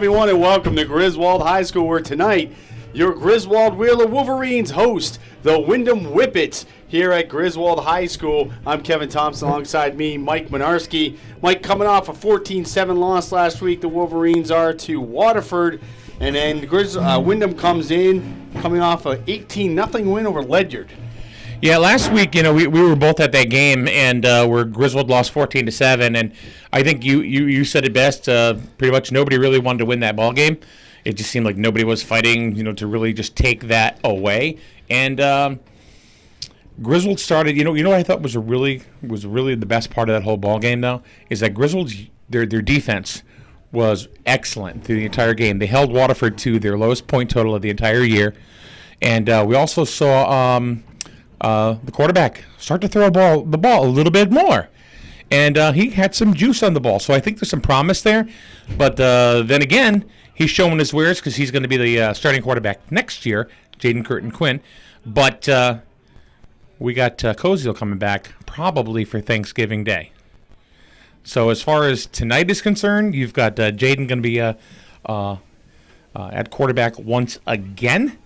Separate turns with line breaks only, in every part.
Everyone, and welcome to Griswold High School, where tonight your Griswold Wheeler Wolverines host the Windham Whippets here at Griswold High School. I'm Kevin Thompson, alongside me, Mike Minarski. Mike, coming off a 14-7 loss last week, the Wolverines are to Waterford, and then Windham comes in, coming off an 18-0 win over Ledyard.
Yeah, last week, we were both at that game, and where Griswold lost 14-7, and I think you said it best. Pretty much nobody really wanted to win that ball game. It just seemed like nobody was fighting, to really just take that away. And Griswold started. What I thought was really the best part of that whole ball game, though, is that Griswold's their defense was excellent through the entire game. They held Waterford to their lowest point total of the entire year, and we also saw the quarterback start to throw the ball a little bit more. And he had some juice on the ball. So I think there's some promise there. But then again, he's showing his wares because he's going to be the starting quarterback next year, Jaden Curtin Quinn. But we got Koziel coming back probably for Thanksgiving Day. So as far as tonight is concerned, you've got Jaden going to be at quarterback once again.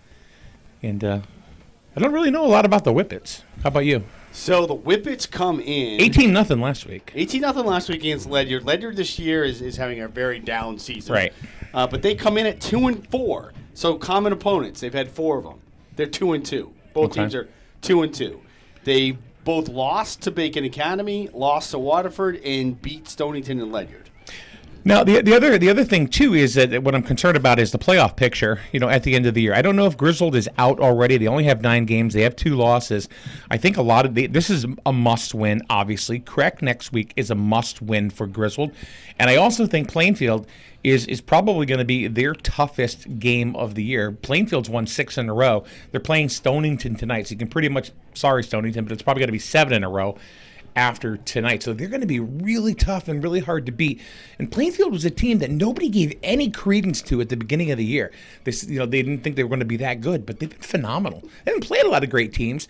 And I don't really know a lot about the Whippets. How about you?
So the Whippets come in
18-0 last week.
18-0 last week against Ledyard. Ledyard this year is having a very down season.
Right.
But they come in at 2-4. So common opponents. They've had 4 of them. They're 2-2. Both teams are 2-2. They both lost to Bacon Academy, lost to Waterford, and beat Stonington and Ledyard.
Now, the other thing, too, is that what I'm concerned about is the playoff picture, at the end of the year. I don't know if Griswold is out already. They only have 9 games. They have 2 losses. I think this is a must-win, obviously. Craig next week is a must-win for Griswold. And I also think Plainfield is probably going to be their toughest game of the year. Plainfield's won 6 in a row. They're playing Stonington tonight, so you can pretty much, sorry, Stonington, but it's probably going to be 7 in a row after tonight. So they're going to be really tough and really hard to beat. And Plainfield was a team that nobody gave any credence to at the beginning of the year. They didn't think they were going to be that good, but they've been phenomenal. They haven't played a lot of great teams,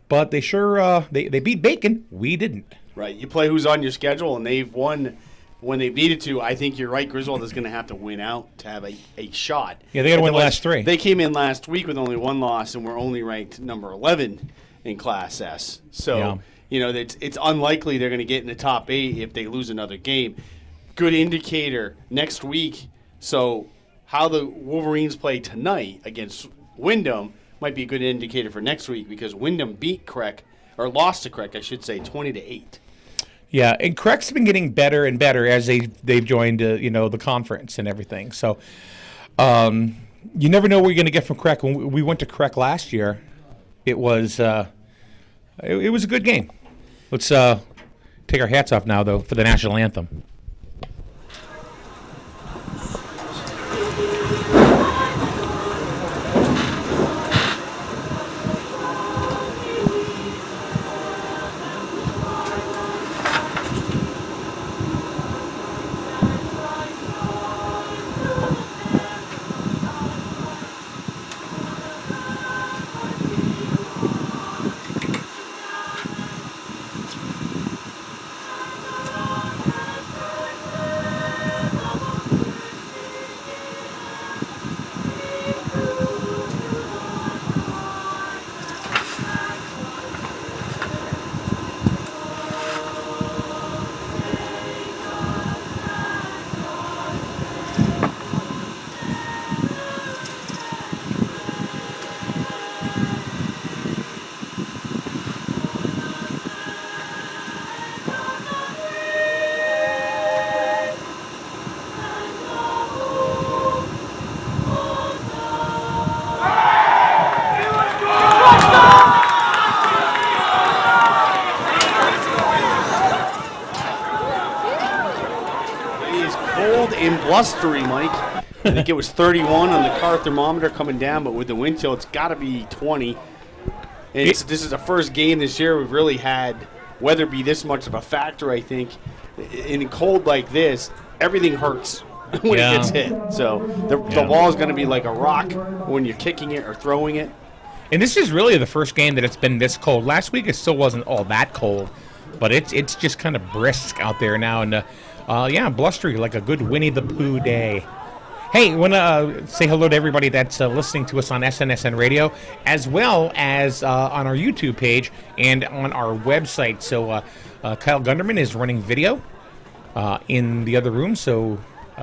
but they sure they beat Bacon. We didn't.
Right. You play who's on your schedule, and they've won when they've needed to. I think you're right. Griswold is going to have to win out to have a shot.
Yeah, they got to win the last 3.
They came in last week with only 1 loss, and we're only ranked number 11 in Class S. So. Yeah. It's unlikely they're going to get in the top 8 if they lose another game. Good indicator next week. So how the Wolverines play tonight against Windham might be a good indicator for next week, because Windham lost to Craig, I should say, 20-8.
Yeah, and Craig's been getting better and better as they've joined the conference and everything. So you never know what you're going to get from Craig. When we went to Craig last year, it was a good game. Let's take our hats off now, though, for the national anthem.
Blustery, Mike. I think it was 31 on the car thermometer coming down, but with the wind chill, it's got to be 20. And this is the first game this year we've really had weather be this much of a factor, I think. In cold like this, everything hurts when it gets hit. So the ball is going to be like a rock when you're kicking it or throwing it.
And this is really the first game that it's been this cold. Last week it still wasn't all that cold, but it's just kind of brisk out there now. And, blustery, like a good Winnie the Pooh day. Hey, I want to say hello to everybody that's listening to us on SNSN Radio, as well as on our YouTube page and on our website. So Kyle Gunderman is running video in the other room, so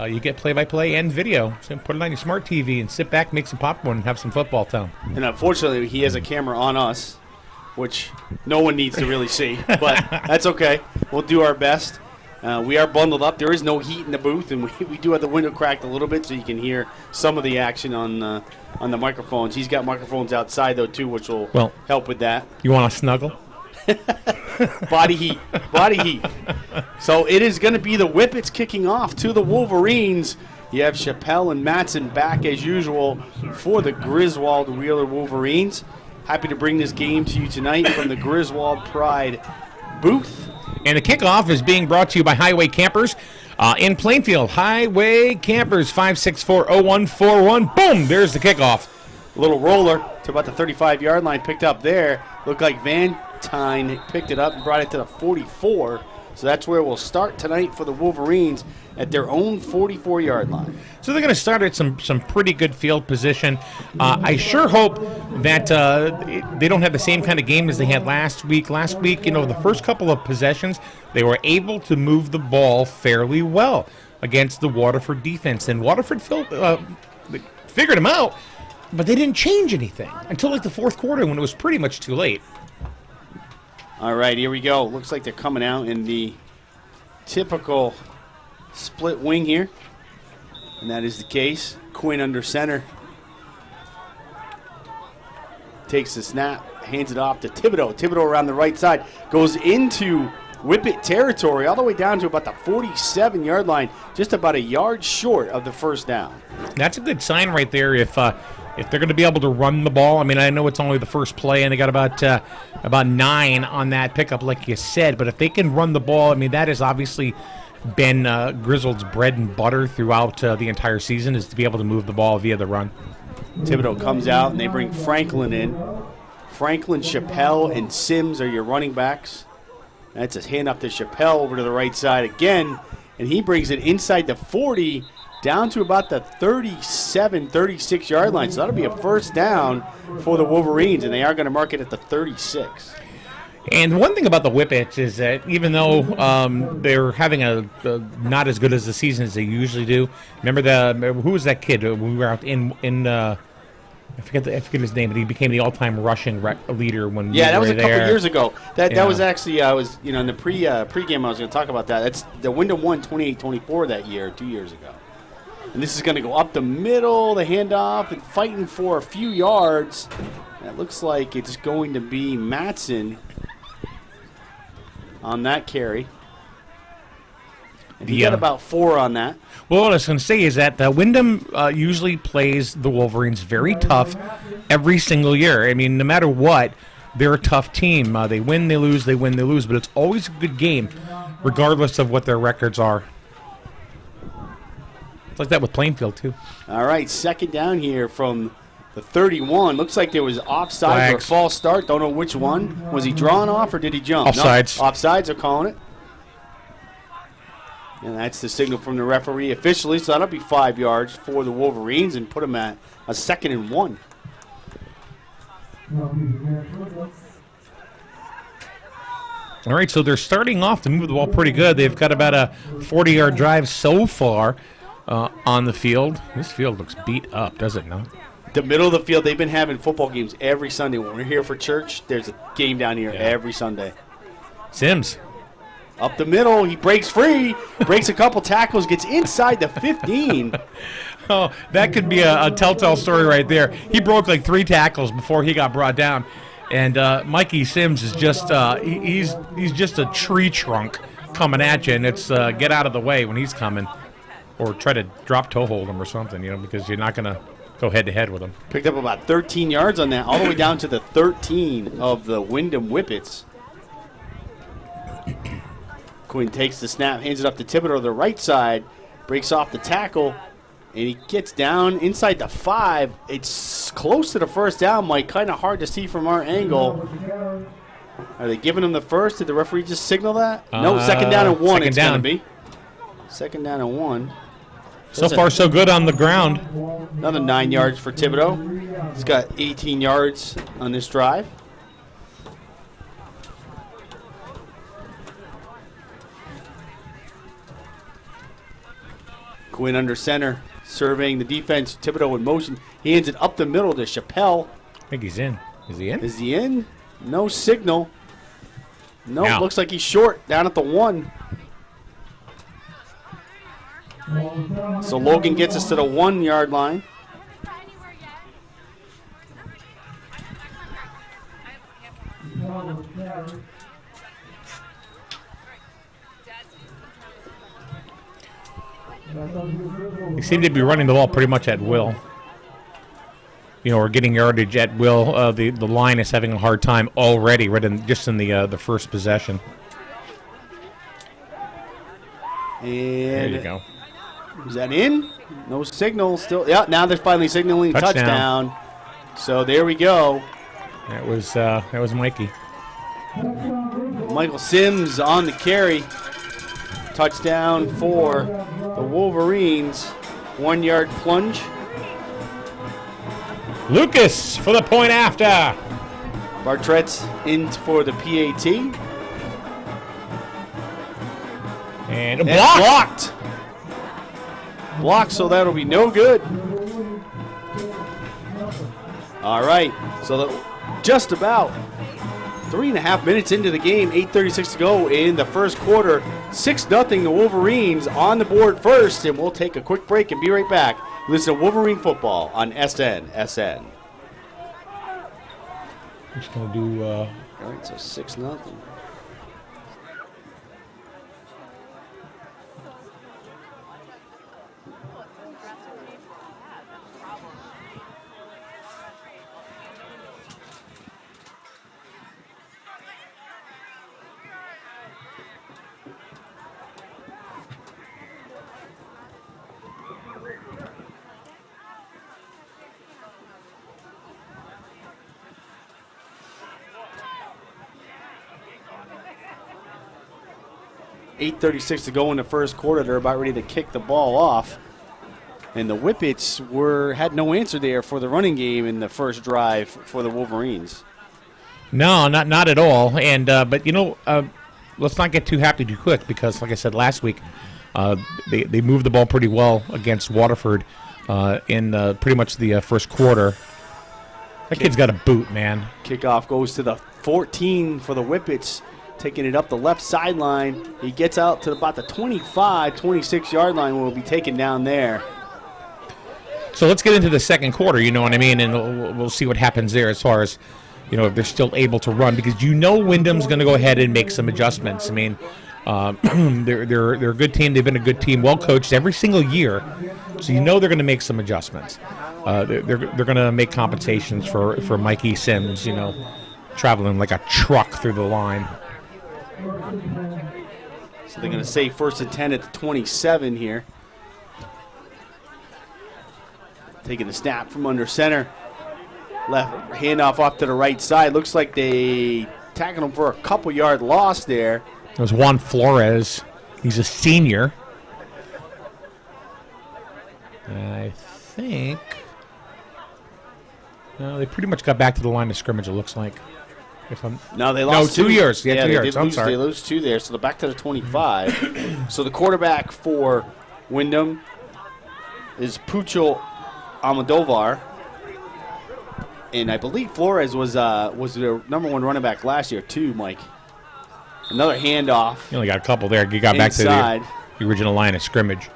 you get play-by-play and video. So put it on your smart TV and sit back, make some popcorn, and have some football time.
And unfortunately, he has a camera on us, which no one needs to really see, but that's okay. We'll do our best. We are bundled up. There is no heat in the booth, and we do have the window cracked a little bit so you can hear some of the action on the microphones. He's got microphones outside, though, too, which will help with that.
You want to snuggle?
Body heat. So it is going to be the Whippets kicking off to the Wolverines. You have Chappelle and Matson back, as usual, for the Griswold Wheeler Wolverines. Happy to bring this game to you tonight from the Griswold Pride booth.
And the kickoff is being brought to you by Highway Campers in Plainfield. Highway Campers, 564-0141. Boom, there's the kickoff.
Little roller to about the 35-yard line picked up there. Looked like Van Tyne picked it up and brought it to the 44. So that's where we'll start tonight for the Wolverines at their own 44-yard line.
So they're going to start at some pretty good field position. I sure hope that they don't have the same kind of game as they had last week. Last week, the first couple of possessions, they were able to move the ball fairly well against the Waterford defense. And Waterford figured them out, but they didn't change anything until like the fourth quarter when it was pretty much too late.
All right, here we go. Looks like they're coming out in the typical split wing here. And that is the case. Quinn under center. Takes the snap, hands it off to Thibodeau. Thibodeau around the right side. Goes into Whippet territory all the way down to about the 47-yard line. Just about a yard short of the first down.
That's a good sign right there if they're going to be able to run the ball. I mean, I know it's only the first play, and they got about 9 on that pickup, like you said. But if they can run the ball, I mean, that has obviously been Griswold's bread and butter throughout the entire season, is to be able to move the ball via the run.
Thibodeau comes out, and they bring Franklin in. Franklin, Chappelle, and Sims are your running backs. That's a hand up to Chappelle over to the right side again, and he brings it inside the 40 down to about the 37, 36-yard line. So that'll be a first down for the Wolverines, and they are going to mark it at the 36.
And one thing about the Whippets is that even though they're having a not as good as the season as they usually do, remember who was that kid when we were out in I forget his name, but he became the all-time rushing leader when we were there. Yeah, that
was a couple years ago. That was actually in the pregame I was going to talk about that. That's the Windham won 28-24 that year, 2 years ago. And this is going to go up the middle, the handoff, and fighting for a few yards. It looks like it's going to be Matson on that carry. And he got about 4 on that.
Well, what I was going to say is that Windham usually plays the Wolverines very tough every single year. I mean, no matter what, they're a tough team. They win, they lose, they win, they lose. But it's always a good game, regardless of what their records are. It's like that with Plainfield, too.
All right, second down here from the 31. Looks like there was offside or a false start. Don't know which one. Was he drawn off or did he jump?
Offsides.
No, offsides are calling it. And that's the signal from the referee officially. So that'll be 5 yards for the Wolverines and put them at a 2nd and 1.
All right, so they're starting off to move the ball pretty good. They've got about a 40-yard drive so far on the field. This field looks beat up, does it not?
The middle of the field, they've been having football games every Sunday. When we're here for church, there's a game down here every Sunday.
Sims.
Up the middle, he breaks free, breaks a couple tackles, gets inside the 15.
Oh, that could be a telltale story right there. He broke like 3 tackles before he got brought down. And Mikey Sims is just he's just a tree trunk coming at you, and it's get out of the way when he's coming, or try to drop toe hold him or something, because you're not going to go head-to-head with him.
Picked up about 13 yards on that, all the way down to the 13 of the Windham Whippets. Quinn takes the snap, hands it up to Thibodeau to the right side, breaks off the tackle, and he gets down inside the 5. It's close to the first down, Mike. Kind of hard to see from our angle. Are they giving him the first? Did the referee just signal that? No, 2nd down and 1 it's going to be. 2nd down and 1.
So far, so good on the ground.
Another 9 yards for Thibodeau. He's got 18 yards on this drive. Quinn under center, surveying the defense. Thibodeau in motion. He hands it up the middle to Chappelle.
I think he's in. Is he in?
Is he in? No signal. No, nope, looks like he's short, down at the 1. So Logan gets us to the 1 yard line.
They seem to be running the ball pretty much at will. Or getting yardage at will. The line is having a hard time already, just in the first possession.
And
there you go.
Is that in? No signal still. Yeah, now they're finally signaling touchdown. So there we go.
That was Mikey.
Michael Sims on the carry. Touchdown for the Wolverines. 1 yard plunge.
Lucas for the point after.
Bartrett's in for the PAT.
And blocked.
Blocked, so that'll be no good. All right, so just about 3.5 minutes into the game, 8:36 to go in the first quarter. 6-0, the Wolverines on the board first, and we'll take a quick break and be right back. Listen to Wolverine Football on SN.
Just going to do...
All right, so 6-0. .8:36 to go in the first quarter. They're about ready to kick the ball off. And the Whippets had no answer there for the running game in the first drive for the Wolverines.
No, not at all. And but let's not get too happy too quick, because, like I said last week, they moved the ball pretty well against Waterford in pretty much the first quarter. That kid's got a boot, man.
Kickoff goes to the 14 for the Whippets. Taking it up the left sideline. He gets out to about the 25, 26-yard line. Will be taken down there.
So let's get into the second quarter, you know what I mean? And we'll see what happens there as far as, if they're still able to run. Because Wyndham's going to go ahead and make some adjustments. I mean, they're a good team. They've been a good team, well coached every single year. So they're going to make some adjustments. They're going to make compensations for Mikey Sims, traveling like a truck through the line.
So they're going to say 1st and 10 at the 27 here. Taking the snap from under center. Left handoff off to the right side. Looks like they tackled him for a couple-yard loss there.
It was Juan Flores. He's a senior. I think they pretty much got back to the line of scrimmage, it looks like.
No, they lost
2 years. Yeah, 2 years.
I'm sorry. They lose 2 there, so they're back to the 25. So the quarterback for Windham is Pucho Almodovar. And I believe Flores was their #1 running back last year, too, Mike. Another handoff.
You only got a couple there. You got
inside.
Back to the original line of scrimmage.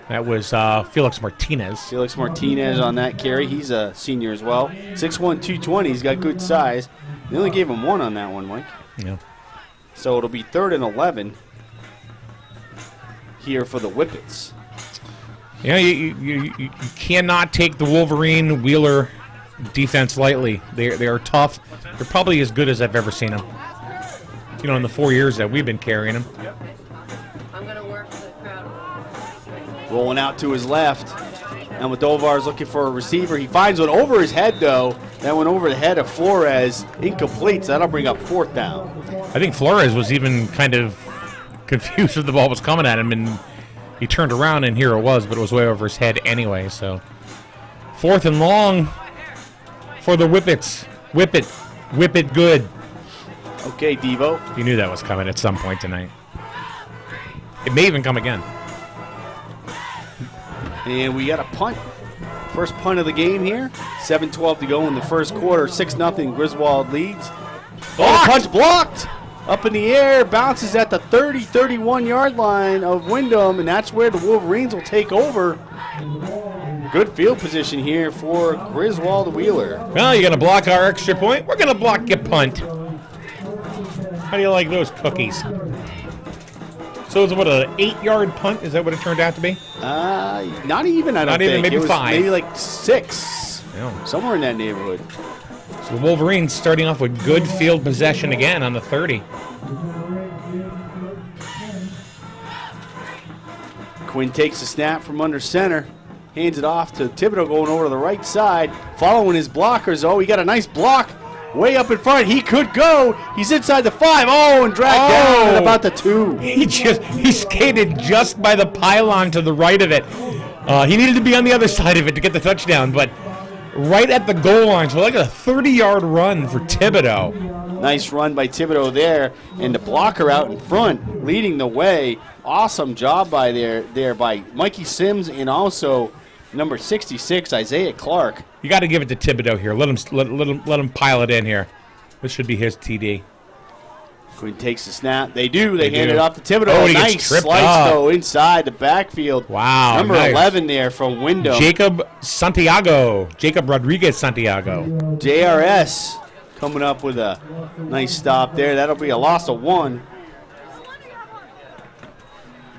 That was Felix Martinez.
Felix Martinez on that carry. He's a senior as well. 6'1", 220. He's got good size. They only gave him 1 on that one, Mike.
Yeah.
So it'll be 3rd and 11 here for the Whippets.
You cannot take the Wolverine Wheeler defense lightly. They are tough. They're probably as good as I've ever seen them. In the 4 years that we've been carrying them.
Yep. I'm going to work for the crowd.
Rolling out to his left. Almodovar is looking for a receiver. He finds one over his head, though. That went over the head of Flores. Incomplete, so that'll bring up 4th down.
I think Flores was even kind of confused if the ball was coming at him, and he turned around and here it was, but it was way over his head anyway. So 4th and long for the Whippets. Whip it good.
Okay, Devo.
You knew that was coming at some point tonight. It may even come again.
And we got a punt. First punt of the game here. 7:12 to go in the first quarter. 6-0 Griswold leads. Oh, the punt's blocked. Up in the air, bounces at the 30-31 yard line of Windham, and that's where the Wolverines will take over. Good field position here for Griswold Wheeler.
Well, you're going to block our extra point? We're going to block your punt. How do you like those cookies? So it's what, an 8-yard punt? Is that what it turned out to be?
Not even, I don't think.
Not even, maybe
it was
5.
Maybe like 6.
Yeah.
Somewhere in that neighborhood.
So the Wolverines starting off with good field possession again on the 30.
Quinn takes the snap from under center. Hands it off to Thibodeau going over to the right side. Following his blockers. Oh, he got a nice block. Way up in front. He could go. He's inside the 5. Oh, and dragged down at about the 2.
He skated just by the pylon to the right of it. He needed to be on the other side of it to get the touchdown, but right at the goal line. So like a 30-yard run for Thibodeau.
Nice run by Thibodeau there. And the blocker out in front leading the way. Awesome job by there by Mikey Sims and also number 66, Isaiah Clark.
You got to give it to Thibodeau here. Let him pile it in here. This should be his TD.
Quinn takes the snap. They do. They hand it off to Thibodeau.
Oh,
nice slice, though, inside the backfield.
Wow.
Number
nice.
11 there from Windham.
Jacob Rodriguez Santiago.
JRS coming up with a nice stop there. That'll be a loss of 1.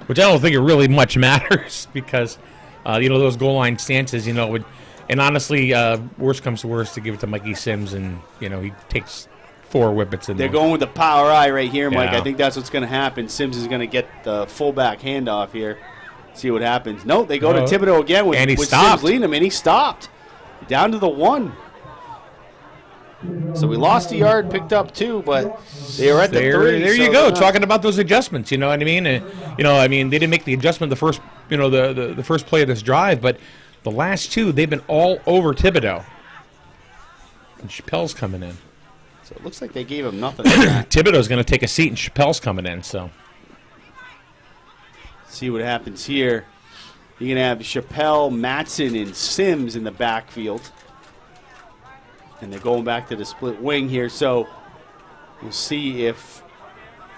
Which I don't think it really much matters because, those goal line stances, would, and honestly, worst comes to worst to give it to Mikey Sims, and, he takes 4 whippets in there.
They're going with the power eye right here, Mike.
Yeah.
I think that's what's going to happen. Sims is going to get the fullback handoff here. See what happens. No, they go to Thibodeau again with Sims leading him, and he stopped. Down to the 1. So we lost a yard, picked up 2, but they were at the 3.
There you go, talking about those adjustments. You know what I mean? They didn't make the adjustment the first, the first play of this drive, but the last 2, they've been all over Thibodeau. And Chappelle's coming in.
So it looks like they gave him nothing.
Thibodeau's going to take a seat, and Chappelle's coming in. So
see what happens here. You're going to have Chappelle, Matson, and Sims in the backfield. And they're going back to the split wing here, so we'll see if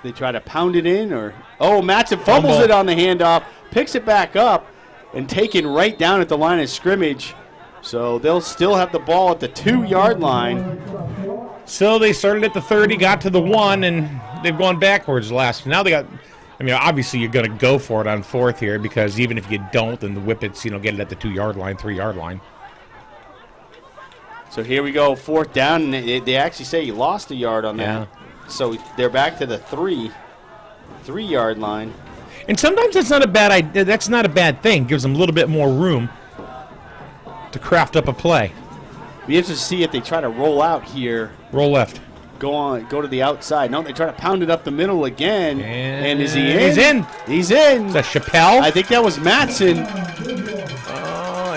they try to pound it in or... Oh, Matson fumbles it on the handoff, picks it back up, and taken right down at the line of scrimmage. So they'll still have the ball at the 2-yard line.
So they started at the 30, got to the 1, and they've gone backwards last. Now they got... obviously you're going to go for it on 4th here because even if you don't, then the Whippets, get it at the 2-yard line, 3-yard line.
So here we go, 4th down, and they actually say you lost a yard on that.
Yeah.
So they're back to the 3-yard line.
And sometimes that's not a bad idea. That's not a bad thing. Gives them a little bit more room to craft up a play.
We have to see if they try to roll out here.
Roll left.
Go to the outside. No, they try to pound it up the middle again. And is he in?
He's in.
He's in.
Is that Chappelle?
I think that was Matson.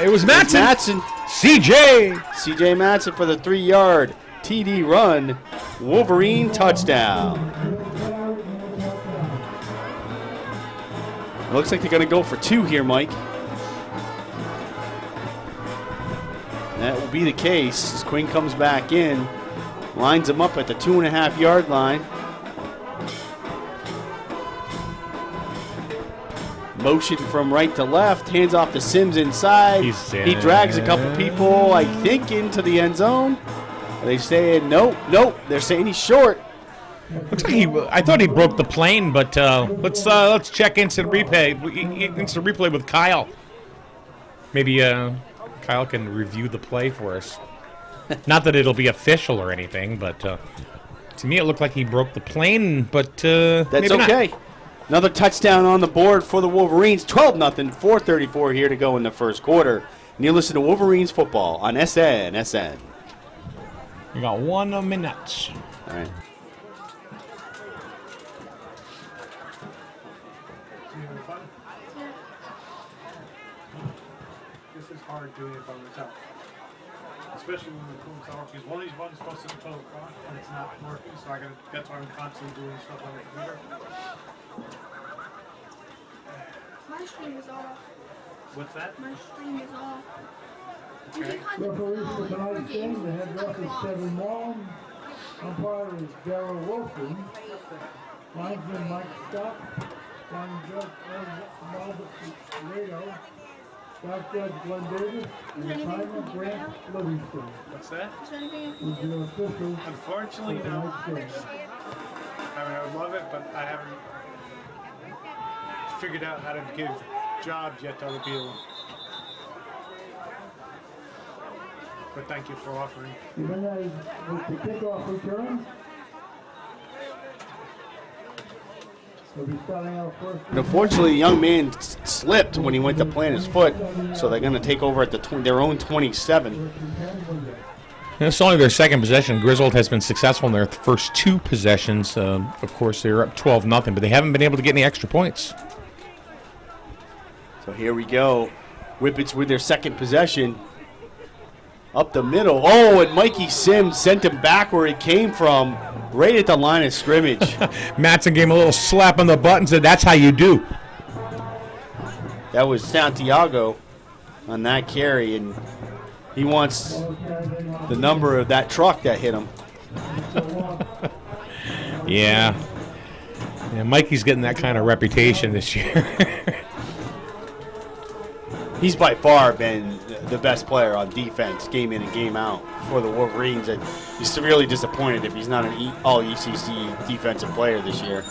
It was Matson.
Matson. CJ Matson for the 3-yard TD run. Wolverine touchdown. It looks like they're going to go for 2 here, Mike. That will be the case as Quinn comes back in. Lines him up at the 2.5-yard line. Motion from right to left, hands off to Sims inside. He drags a couple people, I think, into the end zone. Are they saying nope? They're saying he's short.
Looks like I thought he broke the plane, but let's check instant replay with Kyle. Maybe Kyle can review the play for us. Not that it'll be official or anything, but to me it looked like he broke the plane. But
that's
maybe
okay.
Not.
Another touchdown on the board for the Wolverines. 12-0, 4:34 here to go in the first quarter. And you listen to Wolverines football on SN.
You got 1 minute.
All right.
this is hard doing it by myself. Especially when we're doing stuff, because one of these buttons supposed to be 12 o'clock and it's not working, so that's why I'm constantly doing stuff on the computer.
My stream is off.
What's that?
My stream is off.
Okay.
Referees for tonight's game, the head ref is Kevin Long. Umpire is Darrell Wilson. Linesman Mike Scott. Line judge Margaret Rado. Staff judge Glenn Davis. And the timer Grant Livingston.
What's that?
Is there anything
Who's your official
Unfortunately,
for
no.
tonight's game?
I mean, I would love it, but I haven't figured out how to give jobs yet to other people. But thank you for offering.
Even as with the kickoff return, we'll be starting out first.
Unfortunately, the young man slipped when he went to plant his foot, so they're going to take over at their own 27.
It's only their second possession. Griswold has been successful in their first two possessions. Of course, they're up 12-0, but they haven't been able to get any extra points.
So here we go. Whippets with their second possession. Up the middle. Oh, and Mikey Sims sent him back where he came from, right at the line of scrimmage.
Matson gave him a little slap on the butt and said, "That's how you do."
That was Santiago on that carry, and he wants the number of that truck that hit him.
Yeah, Mikey's getting that kind of reputation this year.
He's by far been the best player on defense, game in and game out, for the Wolverines. And he's severely disappointed if he's not an all-ECC defensive player this year.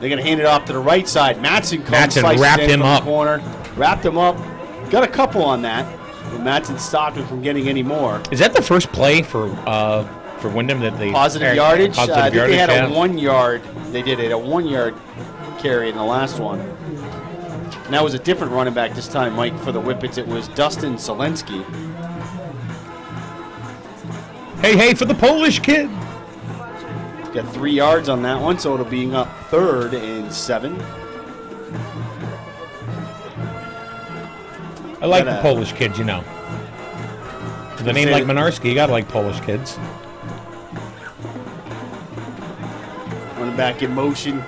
They're going to hand it off to the right side. Matson
wrapped him up.
Corner, wrapped him up. Got a couple on that. And Matson stopped him from getting any more.
Is that the first play for Windham that they
positive yardage? I think they had
yeah.
a 1 yard. They did it a 1 yard carry in the last one. And that was a different running back this time, Mike, for the Whippets. It was Dustin Selensky.
Hey, for the Polish kid.
Got 3 yards on that one, so it'll be up 3rd and 7.
I like the Polish kids, you know. With a name like Minarski, you got to like Polish kids.
Running back in motion.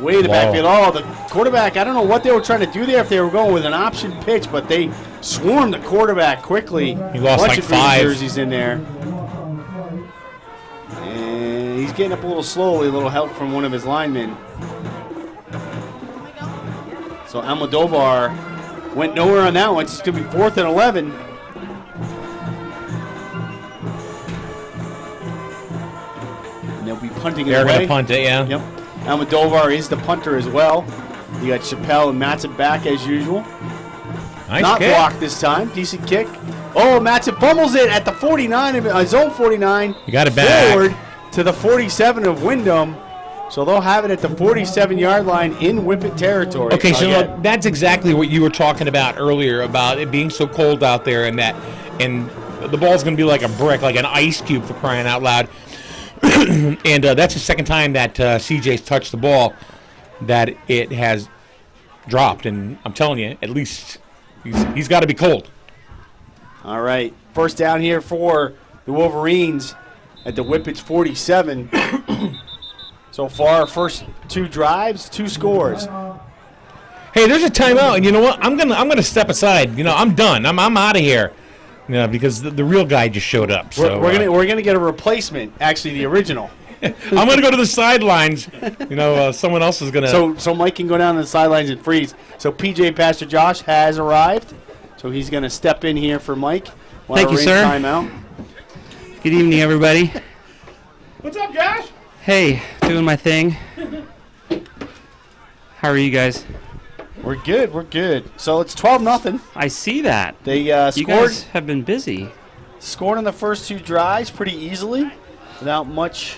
Way to the backfield. Oh, the quarterback, I don't know what they were trying to do there, if they were going with an option pitch, but they swarmed the quarterback quickly.
He lost like 5
jerseys in there. And he's getting up a little slowly, a little help from one of his linemen. So Almodovar went nowhere on that one. It's going to be 4th and 11. And they'll be punting it away.
They're going to punt it, yeah.
Yep. Almodovar is the punter as well. You got Chappelle and Matson back as usual.
Nice
Not
kick.
blocked this time. Decent kick. Oh, Matson fumbles it at the 49, zone 49.
You got it back.
Forward to the 47 of Windham. So they'll have it at the 47-yard line in Whippet territory.
Okay, so that's exactly what you were talking about earlier, about it being so cold out there, and the ball's going to be like a brick, like an ice cube, for crying out loud. And that's the second time that CJ's touched the ball that it has dropped. And I'm telling you, at least he's got to be cold.
All right. First down here for the Wolverines at the Whippets 47. So far, first 2 drives, 2 scores.
Hey, there's a timeout, and you know what? I'm gonna step aside. You know, I'm done. I'm out of here. You know, because the real guy just showed up. So
we're gonna get a replacement. Actually, the original.
I'm gonna go to the sidelines. You know, someone else is gonna.
So Mike can go down to the sidelines and freeze. So PJ Pastor Josh has arrived. So he's gonna step in here for Mike.
Thank you, sir.
Timeout.
Good evening, everybody.
What's up, Josh?
Hey, doing my thing. How are you guys?
We're good. We're good. So it's 12-0.
I see that.
They
You
scored.
guys have been busy.
Scored on the first 2 drives pretty easily, without much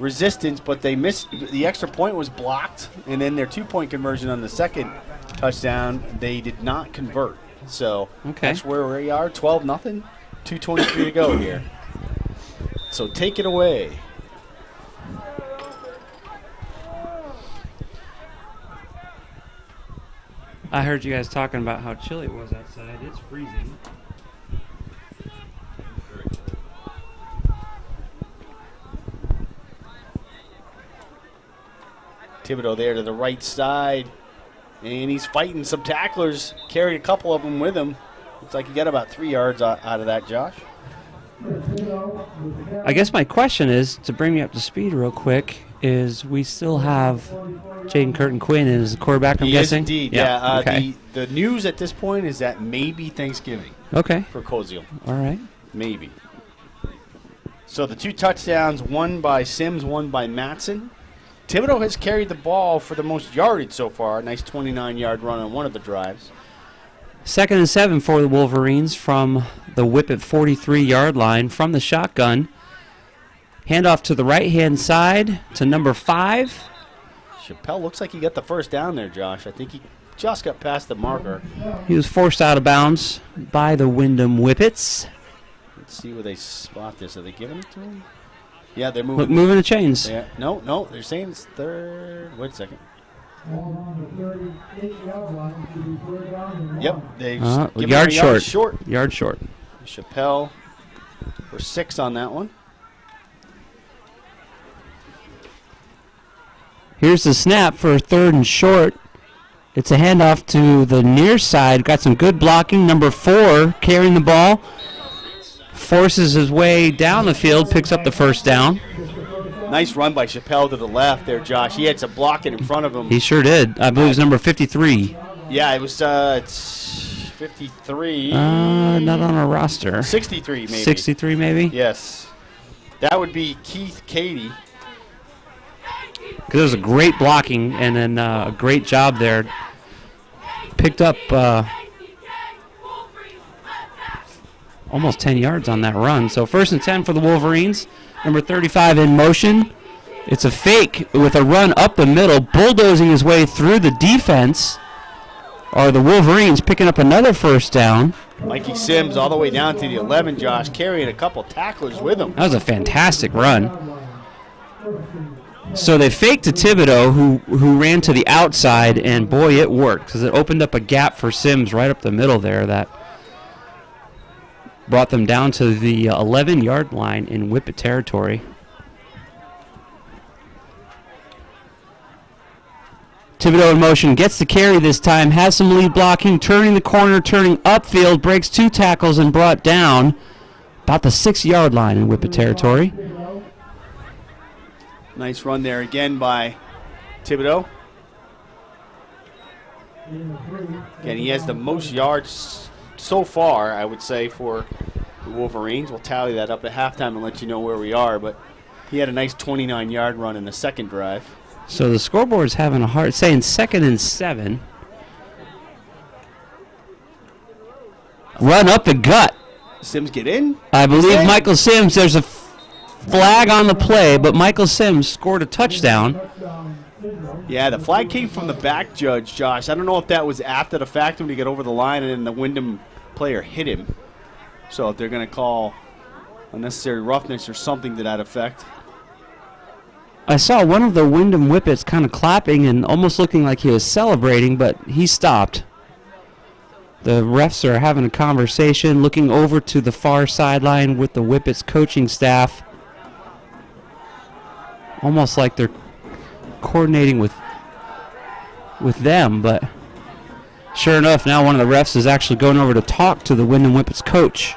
resistance. But they missed. The extra point was blocked, and then their 2-point conversion on the second touchdown, they did not convert. So that's where we are. 12-0. 2:23 to go here. So take it away.
I heard you guys talking about how chilly it was outside. It's freezing.
Thibodeau there to the right side. And he's fighting some tacklers. Carried a couple of them with him. Looks like he got about 3 yards out of that, Josh.
I guess my question is, to bring me up to speed real quick, is we still have Jaden Curtin Quinn as the quarterback, I'm guessing?
He is indeed,
yeah. Okay.
The news at this point is that maybe Thanksgiving
Okay.
for Koziel.
All right.
Maybe. So the 2 touchdowns, one by Sims, one by Matson. Thibodeau has carried the ball for the most yardage so far. A nice 29-yard run on one of the drives.
2nd and 7 for the Wolverines from the Whippet 43-yard line from the shotgun. Handoff to the right-hand side to number 5.
Chappelle looks like he got the first down there, Josh. I think he just got past the marker.
He was forced out of bounds by the Windham Whippets.
Let's see where they spot this. Are they giving it to him? Yeah, they're moving.
Look, moving the chains.
Yeah. No. They're saying it's third. Wait a second. Yep. They
yard short. Yard short.
Chappelle for 6 on that one.
Here's the snap for 3rd and short. It's a handoff to the near side. Got some good blocking. Number 4 carrying the ball. Forces his way down the field. Picks up the first down.
Nice run by Chappelle to the left there, Josh. He had some blocking in front of him.
He sure did. I believe it was number 53.
Yeah, it was it's 53.
Not on our roster.
63 maybe.
63 maybe?
Yes. That would be Keith Cady.
Because it was a great blocking and then a great job there. Picked up almost 10 yards on that run. So 1st and 10 for the Wolverines. Number 35 in motion. It's a fake with a run up the middle, bulldozing his way through the defense. Are the Wolverines picking up another first down?
Mikey Sims all the way down to the 11, Josh, carrying a couple tacklers with him.
That was a fantastic run. So they faked to Thibodeau, who ran to the outside, and boy, it worked because it opened up a gap for Sims right up the middle there that brought them down to the 11-yard line in Whippet territory. Thibodeau in motion, gets the carry this time, has some lead blocking, turning the corner, turning upfield, breaks 2 tackles and brought down about the 6-yard line in Whippet territory.
Nice run there again by Thibodeau. Again, he has the most yards so far, I would say, for the Wolverines. We'll tally that up at halftime and let you know where we are, but he had a nice 29-yard run in the second drive.
So the scoreboard's having a hard, saying 2nd and 7. Run up the gut.
Sims get in?
I believe Michael Sims, there's a flag on the play, but Michael Sims scored a touchdown.
Yeah, the flag came from the back judge, Josh. I don't know if that was after the fact when he got over the line and then the Windham player hit him. So if they're going to call unnecessary roughness or something to that effect.
I saw one of the Windham Whippets kind of clapping and almost looking like he was celebrating, but he stopped. The refs are having a conversation, looking over to the far sideline with the Whippets coaching staff. Almost like they're coordinating with them, but sure enough, now one of the refs is actually going over to talk to the Windham Whippets coach.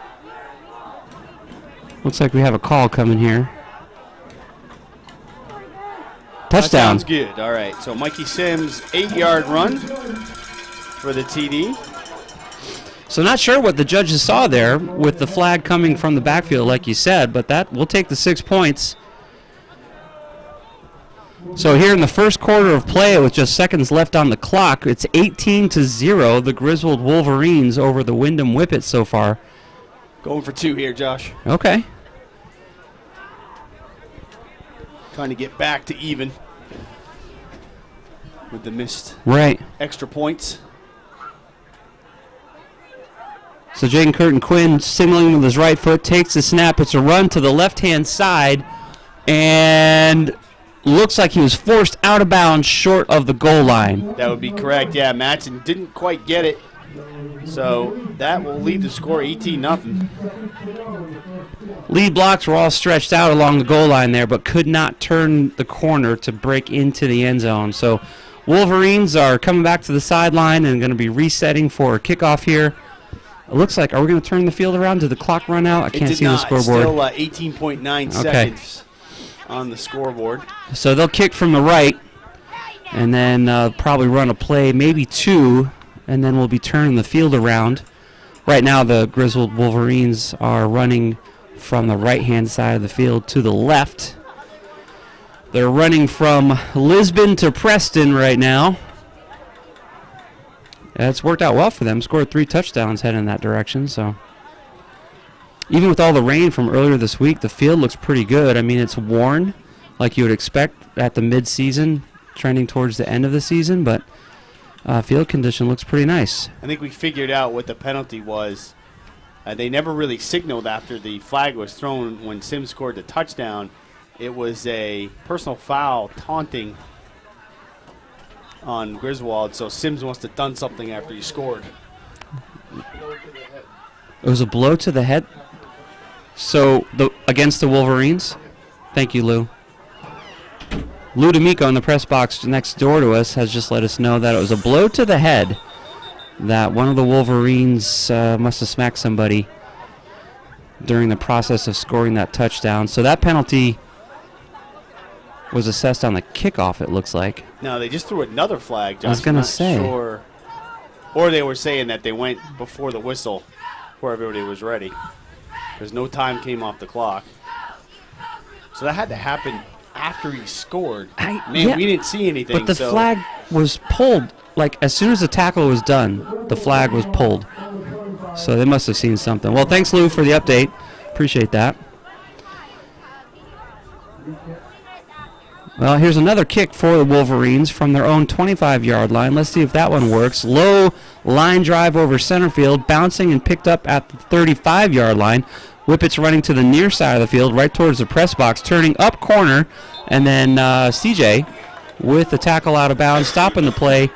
Looks like we have a call coming here. Touchdown.
Sounds good. All right. So Mikey Sims, 8-yard run for the TD.
So not sure what the judges saw there with the flag coming from the backfield, like you said, but that will take the 6 points. So here in the first quarter of play, with just seconds left on the clock, it's 18-0, the Griswold Wolverines over the Windham Whippets so far.
Going for 2 here, Josh.
Okay.
Trying to get back to even with the missed extra points.
So Jaden Curtin Quinn signaling with his right foot, takes the snap. It's a run to the left-hand side, and looks like he was forced out of bounds short of the goal line.
That would be correct. Yeah, Matson didn't quite get it. So that will leave the score 18-0.
Lead blocks were all stretched out along the goal line there, but could not turn the corner to break into the end zone. So Wolverines are coming back to the sideline and going to be resetting for a kickoff here. It looks like, are we going to turn the field around? Did the clock run out? I can't see the scoreboard.
It's still 18.9 seconds on the scoreboard.
So they'll kick from the right and then probably run a play, maybe two, and then we'll be turning the field around. Right now the Griswold Wolverines are running from the right-hand side of the field to the left. They're running from Lisbon to Preston right now. It's worked out well for them. Scored 3 touchdowns heading in that direction. So even with all the rain from earlier this week, the field looks pretty good. I mean, it's worn like you would expect at the mid-season, trending towards the end of the season, but field condition looks pretty nice.
I think we figured out what the penalty was. They never really signaled after the flag was thrown when Sims scored the touchdown. It was a personal foul, taunting on Griswold, so Sims must have done something after he scored.
It was a blow to the head. So against the Wolverines. Thank you, Lou. Lou D'Amico in the press box next door to us has just let us know that it was a blow to the head, that one of the Wolverines must have smacked somebody during the process of scoring that touchdown. So that penalty was assessed on the kickoff, it looks like.
No, they just threw another flag.
I was going to say.
Sure. Or they were saying that they went before the whistle, before everybody was ready, because no time came off the clock. So that had to happen after he scored. We didn't see anything.
But the flag was pulled. Like, as soon as the tackle was done, the flag was pulled. So they must have seen something. Well, thanks, Lou, for the update. Appreciate that. Well, here's another kick for the Wolverines from their own 25-yard line. Let's see if that one works. Low line drive over center field, bouncing and picked up at the 35-yard line. Whippets running to the near side of the field, right towards the press box, turning up corner, and then CJ with the tackle out of bounds, stopping the play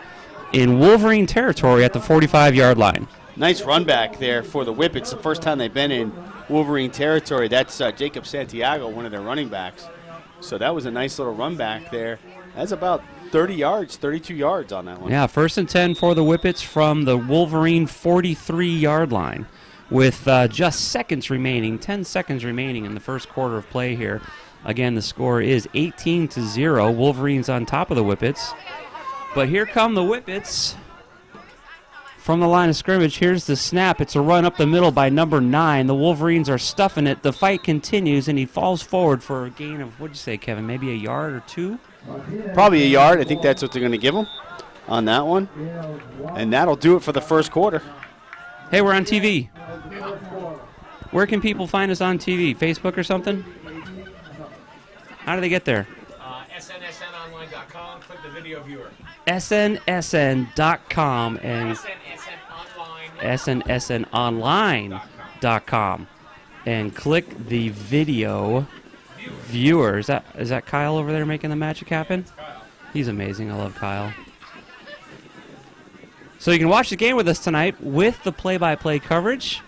in Wolverine territory at the 45-yard line.
Nice run back there for the Whippets. The first time they've been in Wolverine territory. That's Jacob Santiago, one of their running backs. So that was a nice little run back there. That's about 30 yards, 32 yards on that one.
Yeah, 1st and 10 for the Whippets from the Wolverine 43-yard line with just seconds remaining, 10 seconds remaining in the first quarter of play here. Again, the score is 18-0. Wolverines on top of the Whippets. But here come the Whippets from the line of scrimmage. Here's the snap. It's a run up the middle by number 9. The Wolverines are stuffing it. The fight continues, and he falls forward for a gain of, what'd you say, Kevin, maybe a yard or two?
Probably a yard. I think that's what they're going to give him on that one. And that'll do it for the first quarter.
Hey, we're on TV. Where can people find us on TV? Facebook or something? How do they get there?
SNSNonline.com. Click the video viewer.
SNSN.com and SNSNonline.com and click the video viewer. Is that Kyle over there making the magic happen? He's amazing. I love Kyle. So you can watch the game with us tonight with the play-by-play coverage.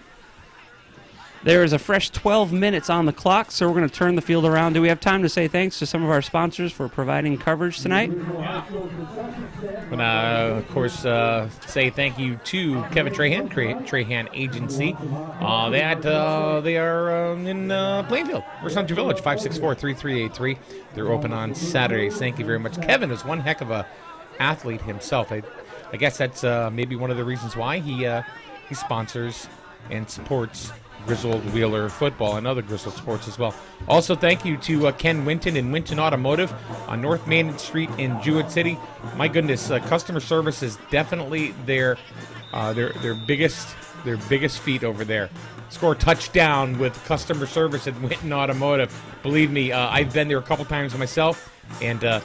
There is a fresh 12 minutes on the clock, so we're going to turn the field around. Do we have time to say thanks to some of our sponsors for providing coverage tonight?
And, of course, say thank you to Kevin Trahan, Trahan Agency. They are in Plainfield, or Central Village, 564-3383. They're open on Saturdays. Thank you very much. Kevin is one heck of a athlete himself. I guess that's maybe one of the reasons why he sponsors and supports Griswold Wheeler Football and other Griswold sports as well. Also, thank you to Ken Winton and Winton Automotive on North Main Street in Jewett City. My goodness, customer service is definitely their biggest feat over there. Score a touchdown with customer service at Winton Automotive. Believe me, I've been there a couple times myself, and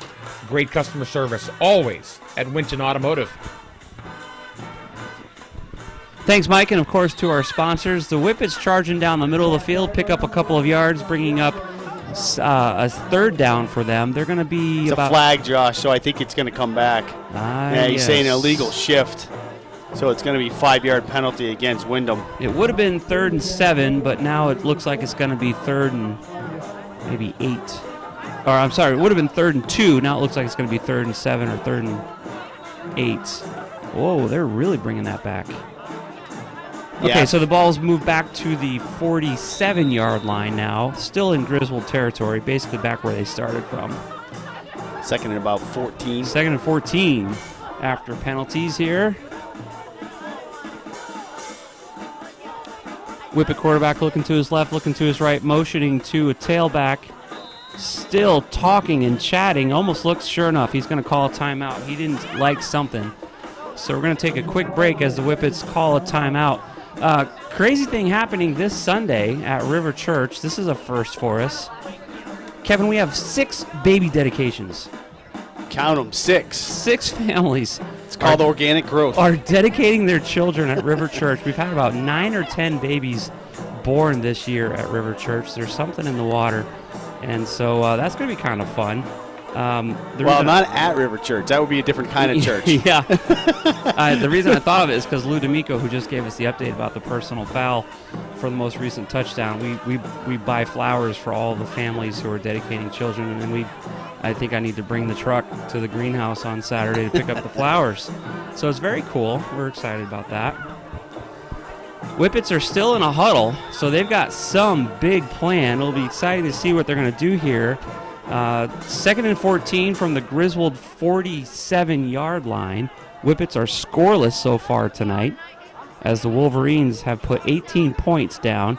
great customer service always at Winton Automotive.
Thanks, Mike, and of course to our sponsors. The Whippets charging down the middle of the field, pick up a couple of yards, bringing up a third down for them. They're going to be
It's
about
a flag, Josh, so I think it's going to come back. Yeah, he's saying an illegal shift. So it's going to be 5-yard penalty against Windham.
It would have been 3rd and 7, but now it looks like it's going to be 3rd and maybe 8. Or I'm sorry, it would have been 3rd and 2. Now it looks like it's going to be 3rd and 7 or 3rd and 8. Whoa, they're really bringing that back. Okay,
Yeah.
so the ball's moved back to the 47-yard line now, still in Griswold territory, basically back where they started from.
2nd and about 14.
2nd and 14 after penalties here. Whippet quarterback looking to his left, looking to his right, motioning to a tailback. Still talking and chatting. Almost looks, sure enough, he's going to call a timeout. He didn't like something. So we're going to take a quick break as the Whippets call a timeout. Crazy thing happening this Sunday at River Church. This is a first for us. Kevin, we have 6 baby dedications.
Count them, 6.
6 families.
It's called organic growth.
Are dedicating their children at River Church. We've had about 9 or 10 babies born this year at River Church. There's something in the water, and so that's going to be kind of fun.
Well, not at River Church. That would be a different kind of church.
Yeah. The reason I thought of it is because Lou D'Amico, who just gave us the update about the personal foul for the most recent touchdown, we buy flowers for all the families who are dedicating children, and then I think I need to bring the truck to the greenhouse on Saturday to pick up the flowers. So it's very cool. We're excited about that. Whippets are still in a huddle, so they've got some big plan. It'll be exciting to see what they're going to do here. 2nd and 14 from the Griswold 47-yard line. Whippets are scoreless so far tonight, as the Wolverines have put 18 points down.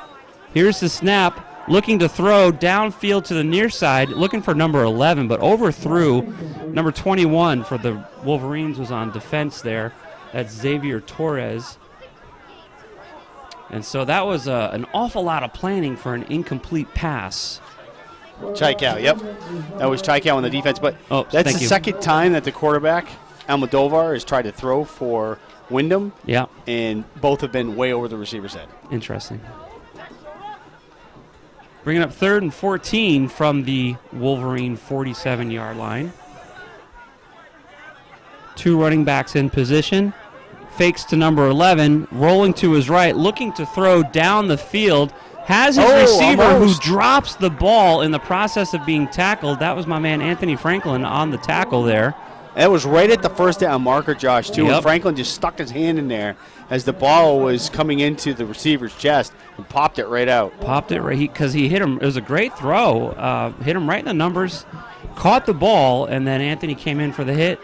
Here's the snap. Looking to throw downfield to the near side, looking for number 11, but overthrew. Number 21 for the Wolverines was on defense there. That's Xavier Torres. And so that was an awful lot of planning for an incomplete pass.
Chaikow, yep. That was Chaikow on the defense. But that's the second time that the quarterback, Almodovar, has tried to throw for Windham.
Yeah.
And both have been way over the receiver's head.
Interesting. Bringing up 3rd and 14 from the Wolverine 47-yard line. 2 running backs in position. Fakes to number 11, rolling to his right, looking to throw down the field. Has his receiver
almost.
who drops the ball in the process of being tackled. That was my man Anthony Franklin on the tackle there.
That was right at the first down marker, Josh, too.
Yep.
And Franklin just stuck his hand in there as the ball was coming into the receiver's chest and popped it right out.
Popped it right because he hit him. It was a great throw. Hit him right in the numbers. Caught the ball, and then Anthony came in for the hit,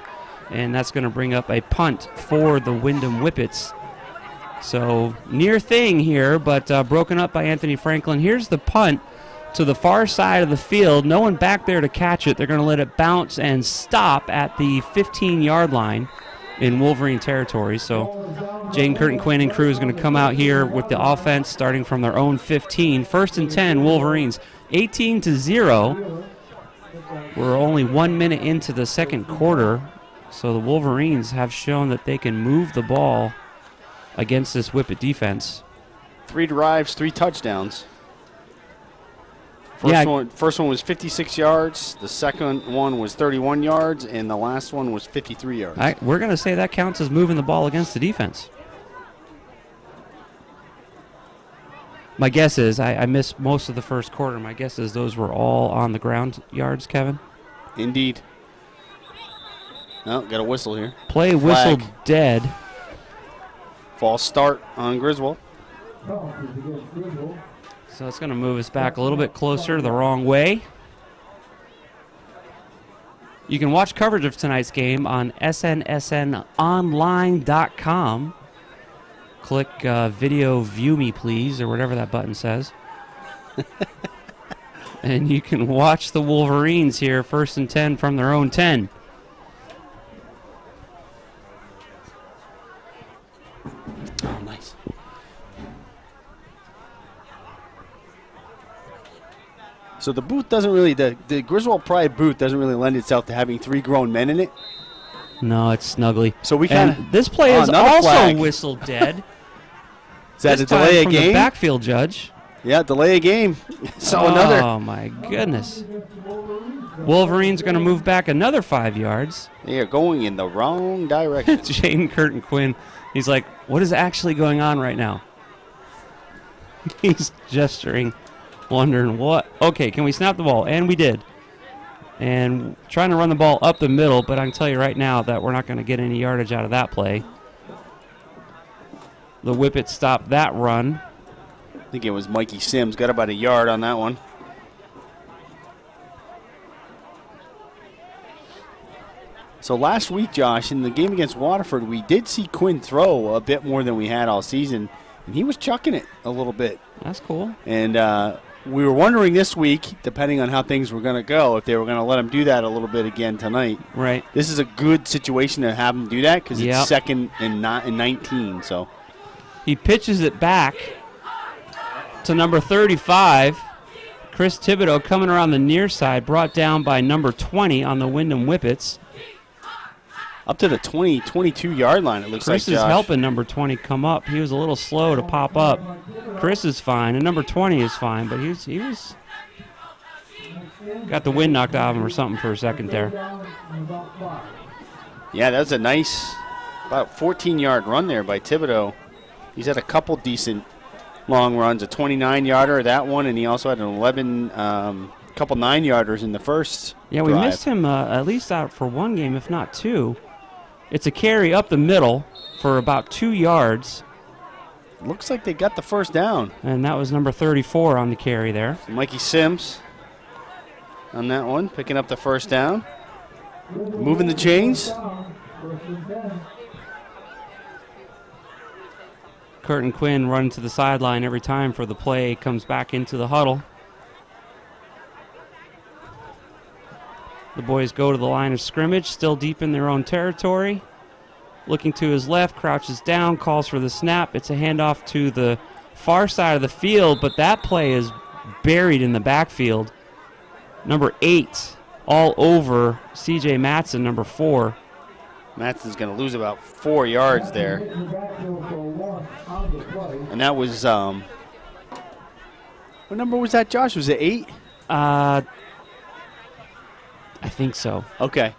and that's going to bring up a punt for the Windham Whippets. So near thing here, but broken up by Anthony Franklin. Here's the punt to the far side of the field. No one back there to catch it. They're going to let it bounce and stop at the 15-yard line in Wolverine territory. So Jane Curtin Quinn and crew is going to come out here with the offense starting from their own 15. 1st and 10, Wolverines 18-0. We're only 1 minute into the second quarter, so the Wolverines have shown that they can move the ball against this Whippet defense.
3 drives, 3 touchdowns. First one was 56 yards, the second one was 31 yards, and the last one was 53 yards.
We're going to say that counts as moving the ball against the defense. My guess is, I missed most of the first quarter. My guess is those were all on the ground yards, Kevin.
Indeed. Oh, got a whistle here.
Play whistle dead.
False start on Griswold.
So it's going to move us back a little bit closer the wrong way. You can watch coverage of tonight's game on snsnonline.com. Click video view me please, or whatever that button says. And you can watch the Wolverines here, 1st and 10 from their own 10.
Oh, nice. So the booth doesn't really, the Griswold Pride booth doesn't really lend itself to having 3 grown men in it.
No, it's snuggly.
So we kind of.
This play is also
flag.
whistled dead.
Is that
this
a delay
time
of
from
game?
the backfield judge.
Yeah, delay a game. So another.
Oh, my goodness. Wolverines going to move back another 5 yards.
They are going in the wrong direction.
Jaden Curtin Quinn, he's like, what is actually going on right now? He's gesturing, wondering what. Okay, can we snap the ball? And we did. And trying to run the ball up the middle, but I can tell you right now that we're not going to get any yardage out of that play. The Whippets stopped that run.
I think it was Mikey Sims. Got about a yard on that one. So last week, Josh, in the game against Waterford, we did see Quinn throw a bit more than we had all season, and he was chucking it a little bit.
That's cool.
And we were wondering this week, depending on how things were going to go, if they were going to let him do that a little bit again tonight.
Right.
This is a good situation to have him do that because it's second and 19. So
he pitches it back to number 35. Chris Thibodeau coming around the near side, brought down by number 20 on the Windham Whippets.
Up to the 22-yard line, it looks like,
Chris is helping number 20 come up. He was a little slow to pop up. Chris is fine, and number 20 is fine, but he was got the wind knocked out of him or something for a second there.
Yeah, that was a nice, about 14-yard run there by Thibodeau. He's had a couple decent long runs, a 29-yarder, that one, and he also had an couple 9-yarders in the first
Yeah, we
drive.
missed him at least out for one game, if not two. It's a carry up the middle for about 2 yards.
Looks like they got the first down.
And that was number 34 on the carry there.
So Mikey Sims on that one, picking up the first down. Moving the chains.
Curtin Quinn running to the sideline every time for the play, comes back into the huddle. The boys go to the line of scrimmage, still deep in their own territory. Looking to his left, crouches down, calls for the snap. It's a handoff to the far side of the field, but that play is buried in the backfield. Number 8, all over C.J. Matson, number 4.
Matson's going to lose about 4 yards there. And that was, what number was that, Josh? Was it 8?
I think so.
Okay.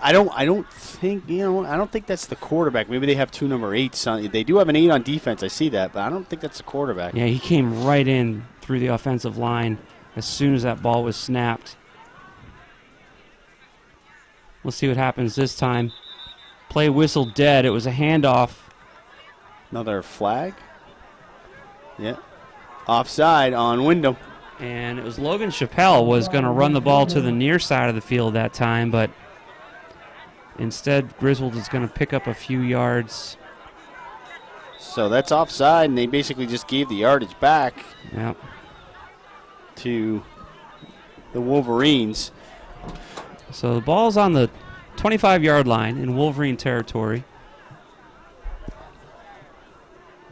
I don't think that's the quarterback. Maybe they have 2 number 8s. They do have an 8 on defense. I see that, but I don't think that's the quarterback.
Yeah, he came right in through the offensive line as soon as that ball was snapped. We'll see what happens this time. Play whistle dead. It was a handoff.
Another flag. Yeah. Offside on Windham.
And it was Logan Chappelle was going to run the ball to the near side of the field that time, but instead Griswold is going to pick up a few yards.
So that's offside, and they basically just gave the yardage back to the Wolverines.
So the ball's on the 25-yard line in Wolverine territory.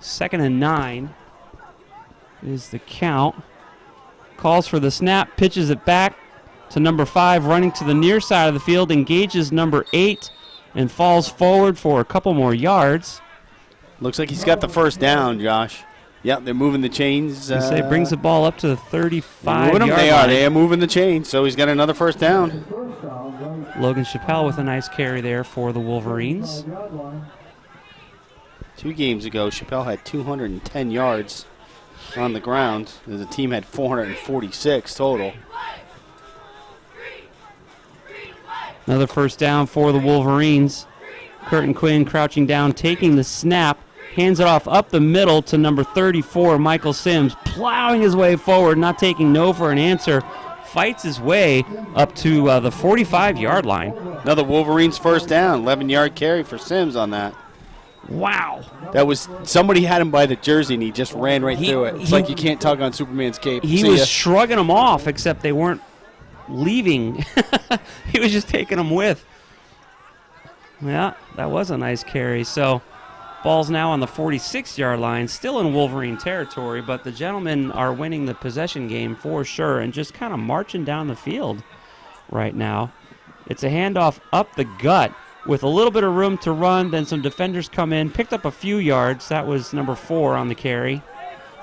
2nd and 9 is the count. Calls for the snap, pitches it back to number 5, running to the near side of the field, engages number 8, and falls forward for a couple more yards.
Looks like he's got the first down, Josh. Yep, they're moving the chains.
They say brings the ball up to the 35-yard line.
They are moving the chains, so he's got another first down.
Logan Chappelle with a nice carry there for the Wolverines.
2 games ago, Chappelle had 210 yards on the ground. The team had 446 total.
Another first down for the Wolverines. Curtin Quinn crouching down, taking the snap, hands it off up the middle to number 34, Michael Sims, plowing his way forward, not taking no for an answer, fights his way up to the 45-yard line.
Another Wolverines first down, 11-yard carry for Sims on that.
Wow.
That was, somebody had him by the jersey and he just ran right through it. It's like you can't tug on Superman's cape.
He was shrugging them off, except they weren't leaving. He was just taking them with. Yeah, that was a nice carry. So ball's now on the 46-yard line, still in Wolverine territory, but the gentlemen are winning the possession game for sure and just kind of marching down the field right now. It's a handoff up the gut with a little bit of room to run. Then some defenders come in, picked up a few yards. That was number 4 on the carry.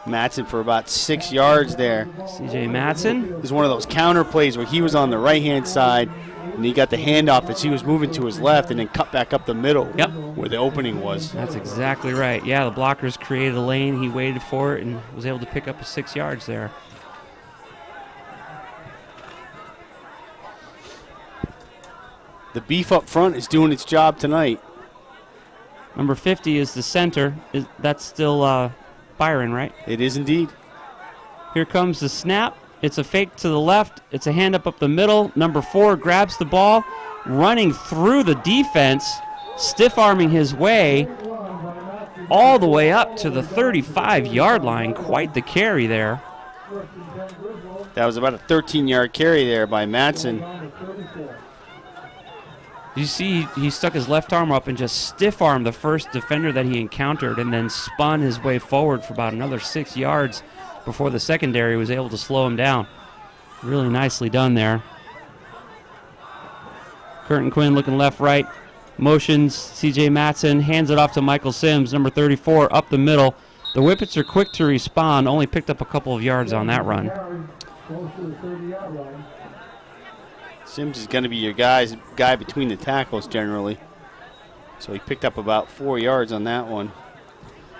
Matson for about 6 yards there.
C.J. Matson.
It was one of those counter plays where he was on the right-hand side, and he got the handoff as he was moving to his left and then cut back up the middle where the opening was.
That's exactly right. Yeah, the blockers created a lane. He waited for it and was able to pick up his 6 yards there.
The beef up front is doing its job tonight.
Number 50 is the center. That's still Byron, right?
It is indeed.
Here comes the snap. It's a fake to the left. It's a hand up the middle. Number 4 grabs the ball, running through the defense, stiff-arming his way all the way up to the 35-yard line. Quite the carry there.
That was about a 13-yard carry there by Matson.
You see he stuck his left arm up and just stiff-armed the first defender that he encountered and then spun his way forward for about another 6 yards before the secondary was able to slow him down. Really nicely done there. Curtin Quinn looking left, right. Motions, C.J. Matson hands it off to Michael Sims, number 34, up the middle. The Whippets are quick to respond, only picked up a couple of yards on that run.
Sims is going to be your guy between the tackles generally. So he picked up about 4 yards on that one.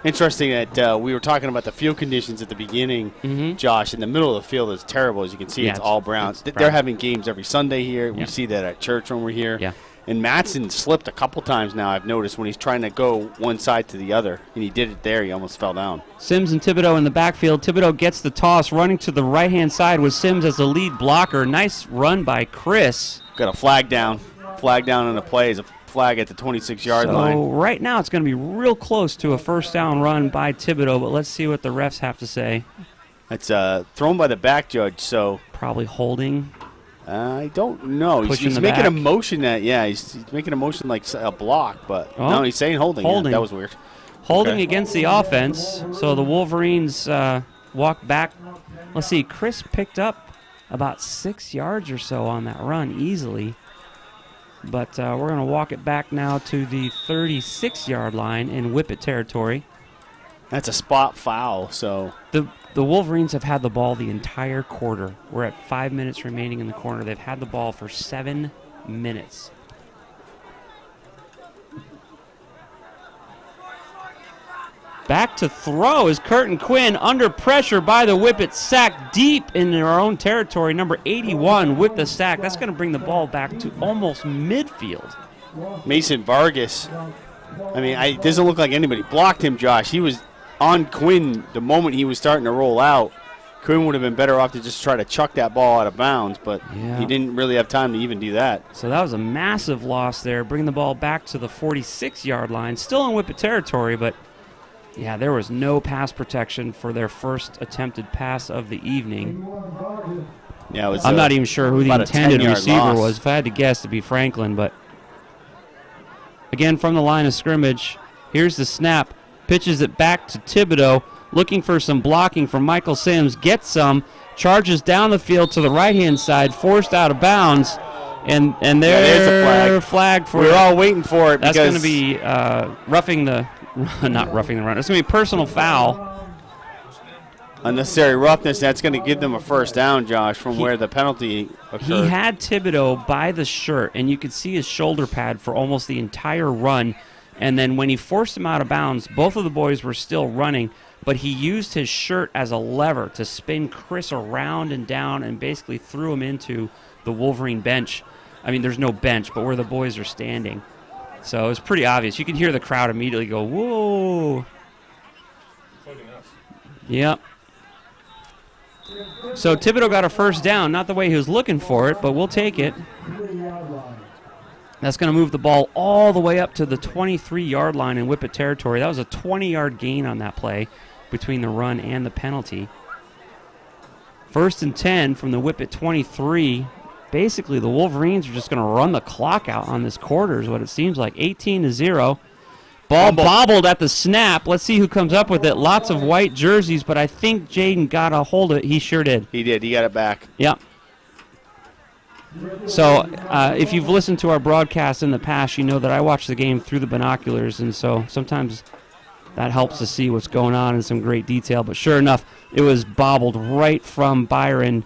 Interesting that we were talking about the field conditions at the beginning, Josh. In the middle of the field is terrible. As you can see, it's all brown. They're having games every Sunday here. We see that at church when we're here.
Yeah.
And Matson slipped a couple times now, I've noticed, when he's trying to go one side to the other. And he did it there. He almost fell down.
Sims and Thibodeau in the backfield. Thibodeau gets the toss, running to the right-hand side with Sims as the lead blocker. Nice run by Chris.
Got a flag down. Flag down on the play is a flag at the 26-yard line.
So right now it's going to be real close to a first down run by Thibodeau, but let's see what the refs have to say.
It's thrown by the back judge, so
probably holding.
I don't know. He's making a motion he's making a motion like a block, but no, he's saying holding. Yeah, that was weird.
Holding against the offense, so the Wolverines walk back. Let's see, Chris picked up about 6 yards or so on that run easily. But we're going to walk it back now to the 36-yard line in Whippet territory.
That's a spot foul. So
the Wolverines have had the ball the entire quarter. We're at 5 minutes remaining in the corner. They've had the ball for 7 minutes. Back to throw is Curtin Quinn under pressure by the Whippets, sacked deep in their own territory. Number 81 with the sack. That's going to bring the ball back to almost midfield.
Mason Vargas, I mean, it doesn't look like anybody blocked him, Josh. He was on Quinn the moment he was starting to roll out. Quinn would have been better off to just try to chuck that ball out of bounds, but he didn't really have time to even do that.
So that was a massive loss there. Bring the ball back to the 46-yard line. Still in Whippet territory, but yeah, there was no pass protection for their first attempted pass of the evening.
Yeah, it was
I'm not even sure who the intended receiver was. If I had to guess, it'd be Franklin. But again, from the line of scrimmage, here's the snap. Pitches it back to Thibodeau, looking for some blocking from Michael Sims. Gets some, charges down the field to the right-hand side, forced out of bounds. And there's a flag for
we were all waiting for it.
That's going to be roughing the not roughing the run. It's going to be personal foul.
Unnecessary roughness. That's going to give them a first down, Josh, from where the penalty occurred.
He had Thibodeau by the shirt, and you could see his shoulder pad for almost the entire run. And then when he forced him out of bounds, both of the boys were still running, but he used his shirt as a lever to spin Chris around and down and basically threw him into the Wolverine bench. I mean, there's no bench, but where the boys are standing. So it was pretty obvious. You could hear the crowd immediately go, whoa. Yep. So Thibodeau got a first down. Not the way he was looking for it, but we'll take it. That's going to move the ball all the way up to the 23-yard line in Whippet territory. That was a 20-yard gain on that play between the run and the penalty. 1st and 10 from the Whippet 23. Basically, the Wolverines are just going to run the clock out on this quarter is what it seems like. 18-0. Ball bobbled at the snap. Let's see who comes up with it. Lots of white jerseys, but I think Jaden got a hold of it. He sure did.
He did. He got it back.
Yep. So if you've listened to our broadcast in the past, you know that I watch the game through the binoculars, and so sometimes that helps to see what's going on in some great detail. But sure enough, it was bobbled right from Byron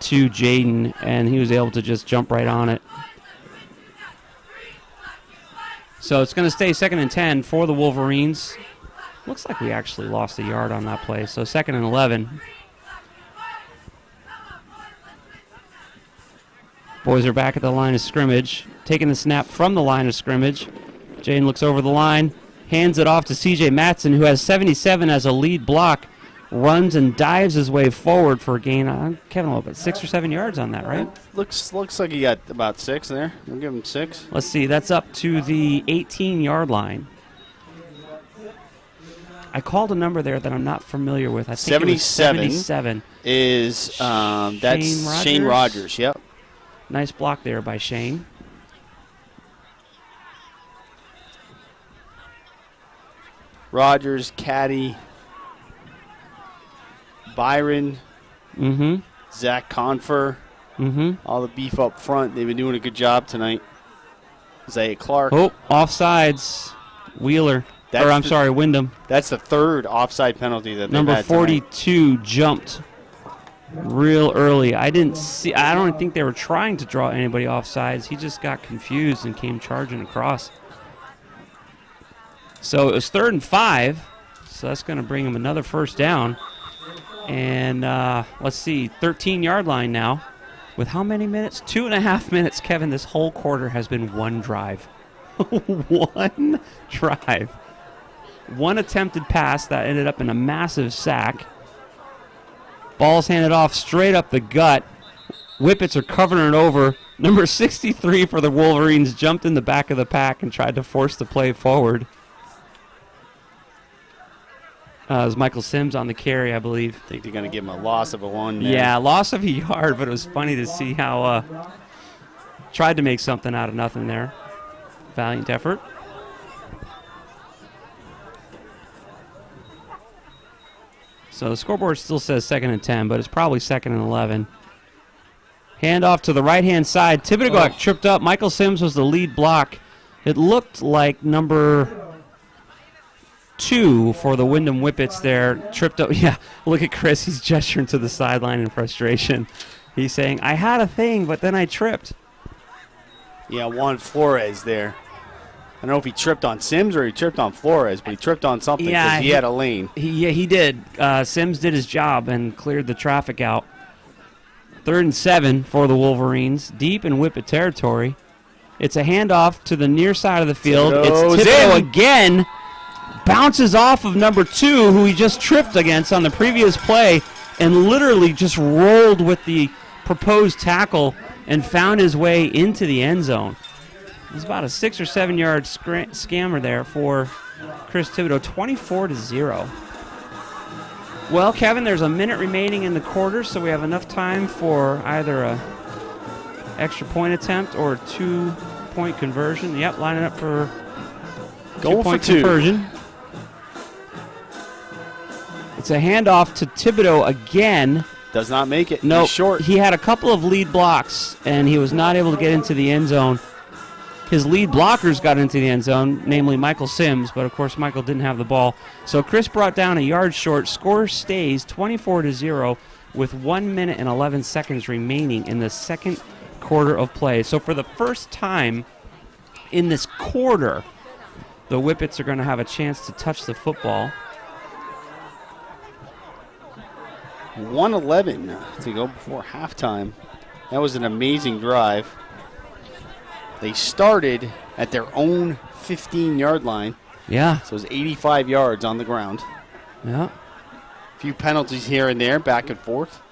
to Jaden, and he was able to just jump right on it. So it's going to stay 2nd and 10 for the Wolverines. Looks like we actually lost a yard on that play. So 2nd and 11. Boys are back at the line of scrimmage, taking the snap from the line of scrimmage. Jaden looks over the line, hands it off to C.J. Matson, who has 77 as a lead block, runs and dives his way forward for a gain. Kevin, about 6 or 7 yards on that, right?
Looks like he got about 6 there. We'll give him 6.
Let's see. That's up to the 18-yard line. I called a number there that I'm not familiar with. I think
77
it was 77.
Is that's Shane Rogers. Yep.
Nice block there by Shane.
Rogers, Caddy, Byron, Zach Confer, all the beef up front. They've been doing a good job tonight. Isaiah Clark.
Oh, offsides. Wheeler. Windham.
That's the 3rd offside penalty that they've
Number
had
42 jumped real early. I don't think they were trying to draw anybody offsides. He just got confused and came charging across. So it was 3rd and 5. So that's going to bring him another first down. And let's see, 13-yard line now. With how many minutes? 2.5 minutes, Kevin. This whole quarter has been one drive. One drive. One attempted pass that ended up in a massive sack. Ball's handed off straight up the gut. Whippets are covering it over. Number 63 for the Wolverines jumped in the back of the pack and tried to force the play forward. It was Michael Sims on the carry, I believe.
I think they're going to give him a loss of a 1.
Yeah, loss of a yard, but it was funny to see how tried to make something out of nothing there. Valiant effort. So the scoreboard still says 2nd and 10, but it's probably 2nd and 11. Handoff to the right-hand side. Thibodeau got tripped up. Michael Sims was the lead block. It looked like number 2 for the Windham Whippets there. Tripped up. Yeah, look at Chris. He's gesturing to the sideline in frustration. He's saying, I had a thing, but then I tripped.
Yeah, Juan Flores there. I don't know if he tripped on Sims or he tripped on Flores, but he tripped on something because he had a lane.
He did. Sims did his job and cleared the traffic out. 3rd and 7 for the Wolverines, deep in Whippet territory. It's a handoff to the near side of the field. It's Thibodeau again. Bounces off of number 2, who he just tripped against on the previous play, and literally just rolled with the proposed tackle and found his way into the end zone. It was about a 6 or 7 yard scammer there for Chris Thibodeau, 24-0. Well, Kevin, there's a minute remaining in the quarter, so we have enough time for either a extra point attempt or a 2-point conversion. Yep, lining up for two-point conversion. It's a handoff to Thibodeau again.
Does not make it.
No,
He's short.
He had a couple of lead blocks, and he was not able to get into the end zone. His lead blockers got into the end zone, namely Michael Sims, but of course Michael didn't have the ball. So Chris brought down a yard short. Score stays 24-0 with 1 minute and 11 seconds remaining in the second quarter of play. So for the first time in this quarter, the Whippets are going to have a chance to touch the football.
1:11 to go before halftime. That was an amazing drive. They started at their own 15-yard line.
Yeah.
So it was 85 yards on the ground.
Yeah.
A few penalties here and there, back and forth.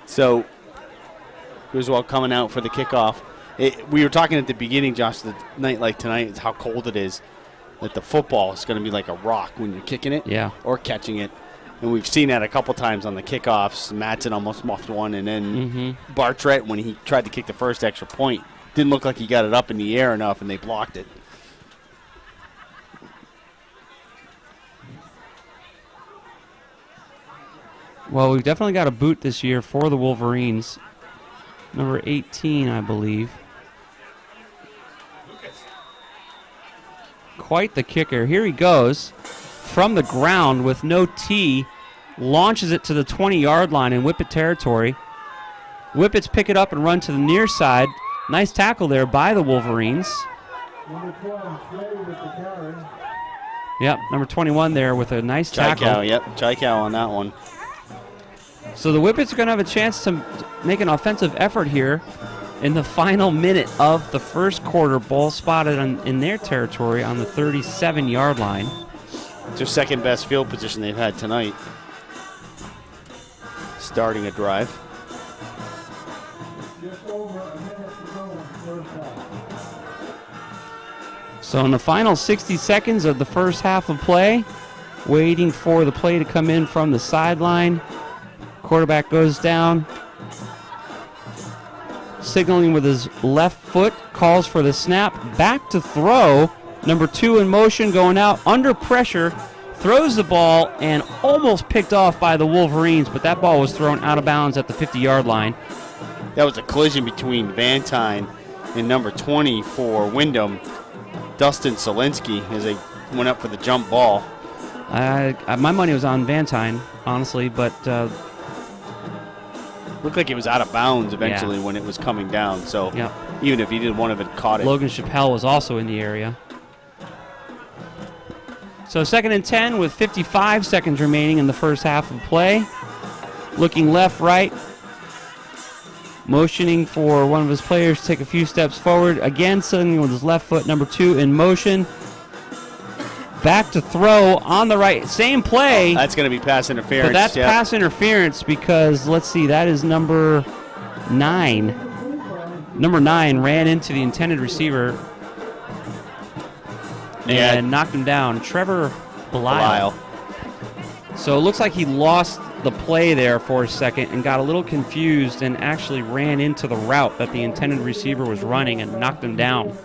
So Griswold coming out for the kickoff. We were talking at the beginning, Josh, the night like tonight, is how cold it is. That the football is going to be like a rock when you're kicking it or catching it. And we've seen that a couple times on the kickoffs. Matson almost muffed one, and then Bartrett, when he tried to kick the first extra point, didn't look like he got it up in the air enough, and they blocked it.
Well, we've definitely got a boot this year for the Wolverines. Number 18, I believe. quite the kicker. Here he goes from the ground with no tee, launches it to the 20-yard line in Whippet territory. Whippets pick it up and run to the near side. Nice tackle there by the Wolverines.
Number 12, Slade with the carry.
Yep, number 21 there with a nice tackle.
Chai-Cow on that one.
So the Whippets are going to have a chance to make an offensive effort here in the final minute of the first quarter. Ball spotted in their territory on the 37-yard line.
It's their second best field position they've had tonight. Starting a drive.
Just over a minute to go in the first half.
So in the final 60 seconds of the first half of play, waiting for the play to come in from the sideline. Quarterback goes down, signaling with his left foot, calls for the snap, back to throw. Number 2 in motion, going out under pressure, throws the ball and almost picked off by the Wolverines, but that ball was thrown out of bounds at the 50-yard line.
That was a collision between Vantine and number 20 for Windham, Dustin Solinsky, as they went up for the jump ball.
My money was on Vantine, honestly, but
Looked like it was out of bounds eventually when it was coming down. So even if he did one of it, caught it.
Logan Chappelle was also in the area. So 2nd and 10 with 55 seconds remaining in the first half of play. Looking left, right. Motioning for one of his players to take a few steps forward. Again, signaling with his left foot, number 2 in motion. Back to throw on the right. Same play.
That's going to be pass interference.
But that's pass interference because, let's see, that is number 9. Number 9 ran into the intended receiver and knocked him down. Trevor Belial. So it looks like he lost the play there for a second and got a little confused and actually ran into the route that the intended receiver was running and knocked him down.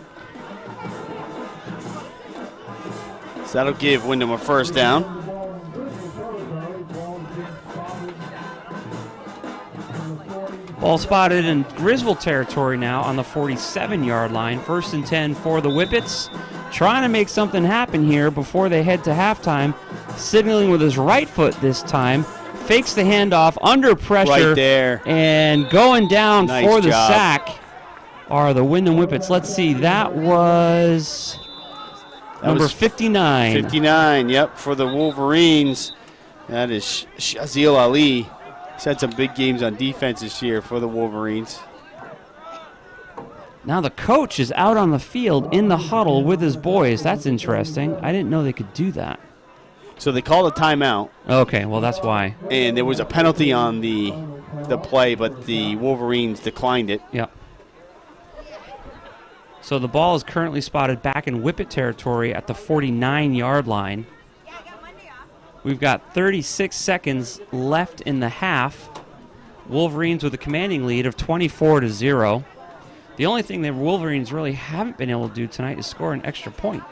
So that'll give Windham a first down.
Ball spotted in Griswold territory now on the 47-yard line. 1st and 10 for the Whippets. Trying to make something happen here before they head to halftime. Signaling with his right foot this time. Fakes the handoff under pressure.
Right there.
And going down
Nice
for the
job.
sack are the Windham Whippets. Let's see, that was number 59.
59, yep, for the Wolverines. That is Shazil Ali. He's had some big games on defense this year for the Wolverines.
Now the coach is out on the field in the huddle with his boys. That's interesting. I didn't know they could do that.
So they called a timeout.
Okay, well, that's why.
And there was a penalty on the play, but the Wolverines declined it.
Yep. So the ball is currently spotted back in Whippet territory at the 49-yard line. We've got 36 seconds left in the half. Wolverines with a commanding lead of 24-0. The only thing the Wolverines really haven't been able to do tonight is score an extra point.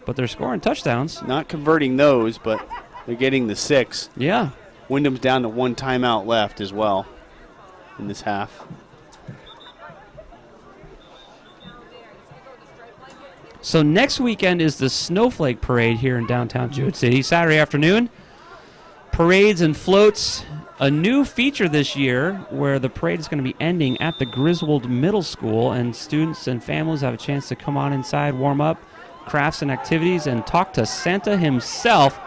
But they're scoring touchdowns.
Not converting those, but they're getting the 6.
Yeah.
Windham's down to 1 timeout left as well in this half.
So next weekend is the Snowflake Parade here in downtown Jewett City, Saturday afternoon. Parades and floats, a new feature this year where the parade is going to be ending at the Griswold Middle School, and students and families have a chance to come on inside, warm up, crafts and activities, and talk to Santa himself.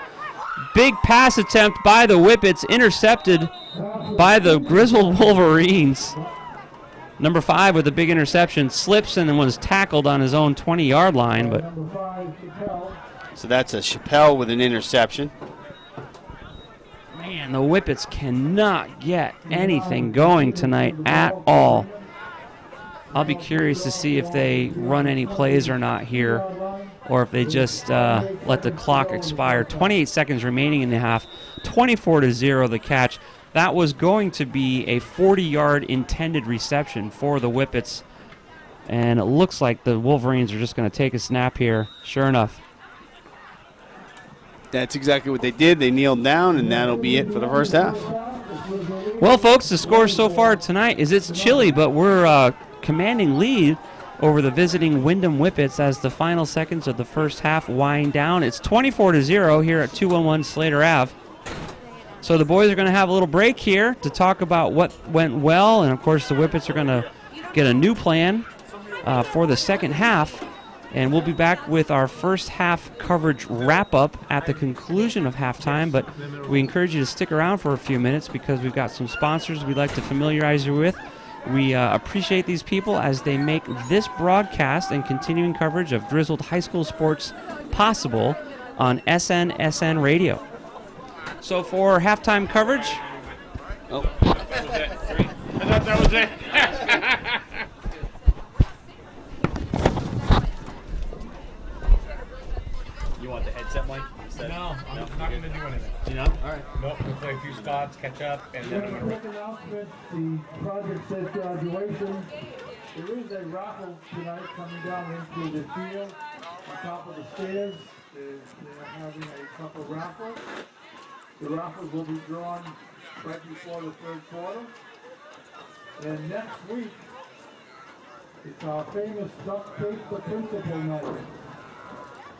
Big pass attempt by the Whippets, intercepted by the Griswold Wolverines. Number 5 with a big interception, slips and then was tackled on his own 20-yard line. But
so that's a Chappelle with an interception.
Man, the Whippets cannot get anything going tonight at all. I'll be curious to see if they run any plays or not here, or if they just let the clock expire. 28 seconds remaining in the half, 24-0 the catch. That was going to be a 40-yard intended reception for the Whippets, and it looks like the Wolverines are just going to take a snap here. Sure enough.
That's exactly what they did. They kneeled down, and that'll be it for the first half.
Well, folks, the score so far tonight is it's chilly, but we're commanding lead over the visiting Windham Whippets as the final seconds of the first half wind down. It's 24-0 here at 211 Slater Ave. So the boys are going to have a little break here to talk about what went well, and of course the Whippets are going to get a new plan for the second half, and we'll be back with our first half coverage wrap-up at the conclusion of halftime, but we encourage you to stick around for a few minutes because we've got some sponsors we'd like to familiarize you with. We appreciate these people as they make this broadcast and continuing coverage of Griswold High School sports possible on SNSN Radio. So for halftime coverage...
Oh.
I thought that was it.
You want the headset mic?
No, I'm not going to do anything.
You know? All right.
Nope, we'll play a few spots, catch up, and then I'm going to...
Quick announcement, the project says graduation. There is a raffle tonight coming down into the field on top of the stairs. They're having a couple raffles. The raffles will be drawn right before the third quarter. And next week, it's our famous duct tape the principal night.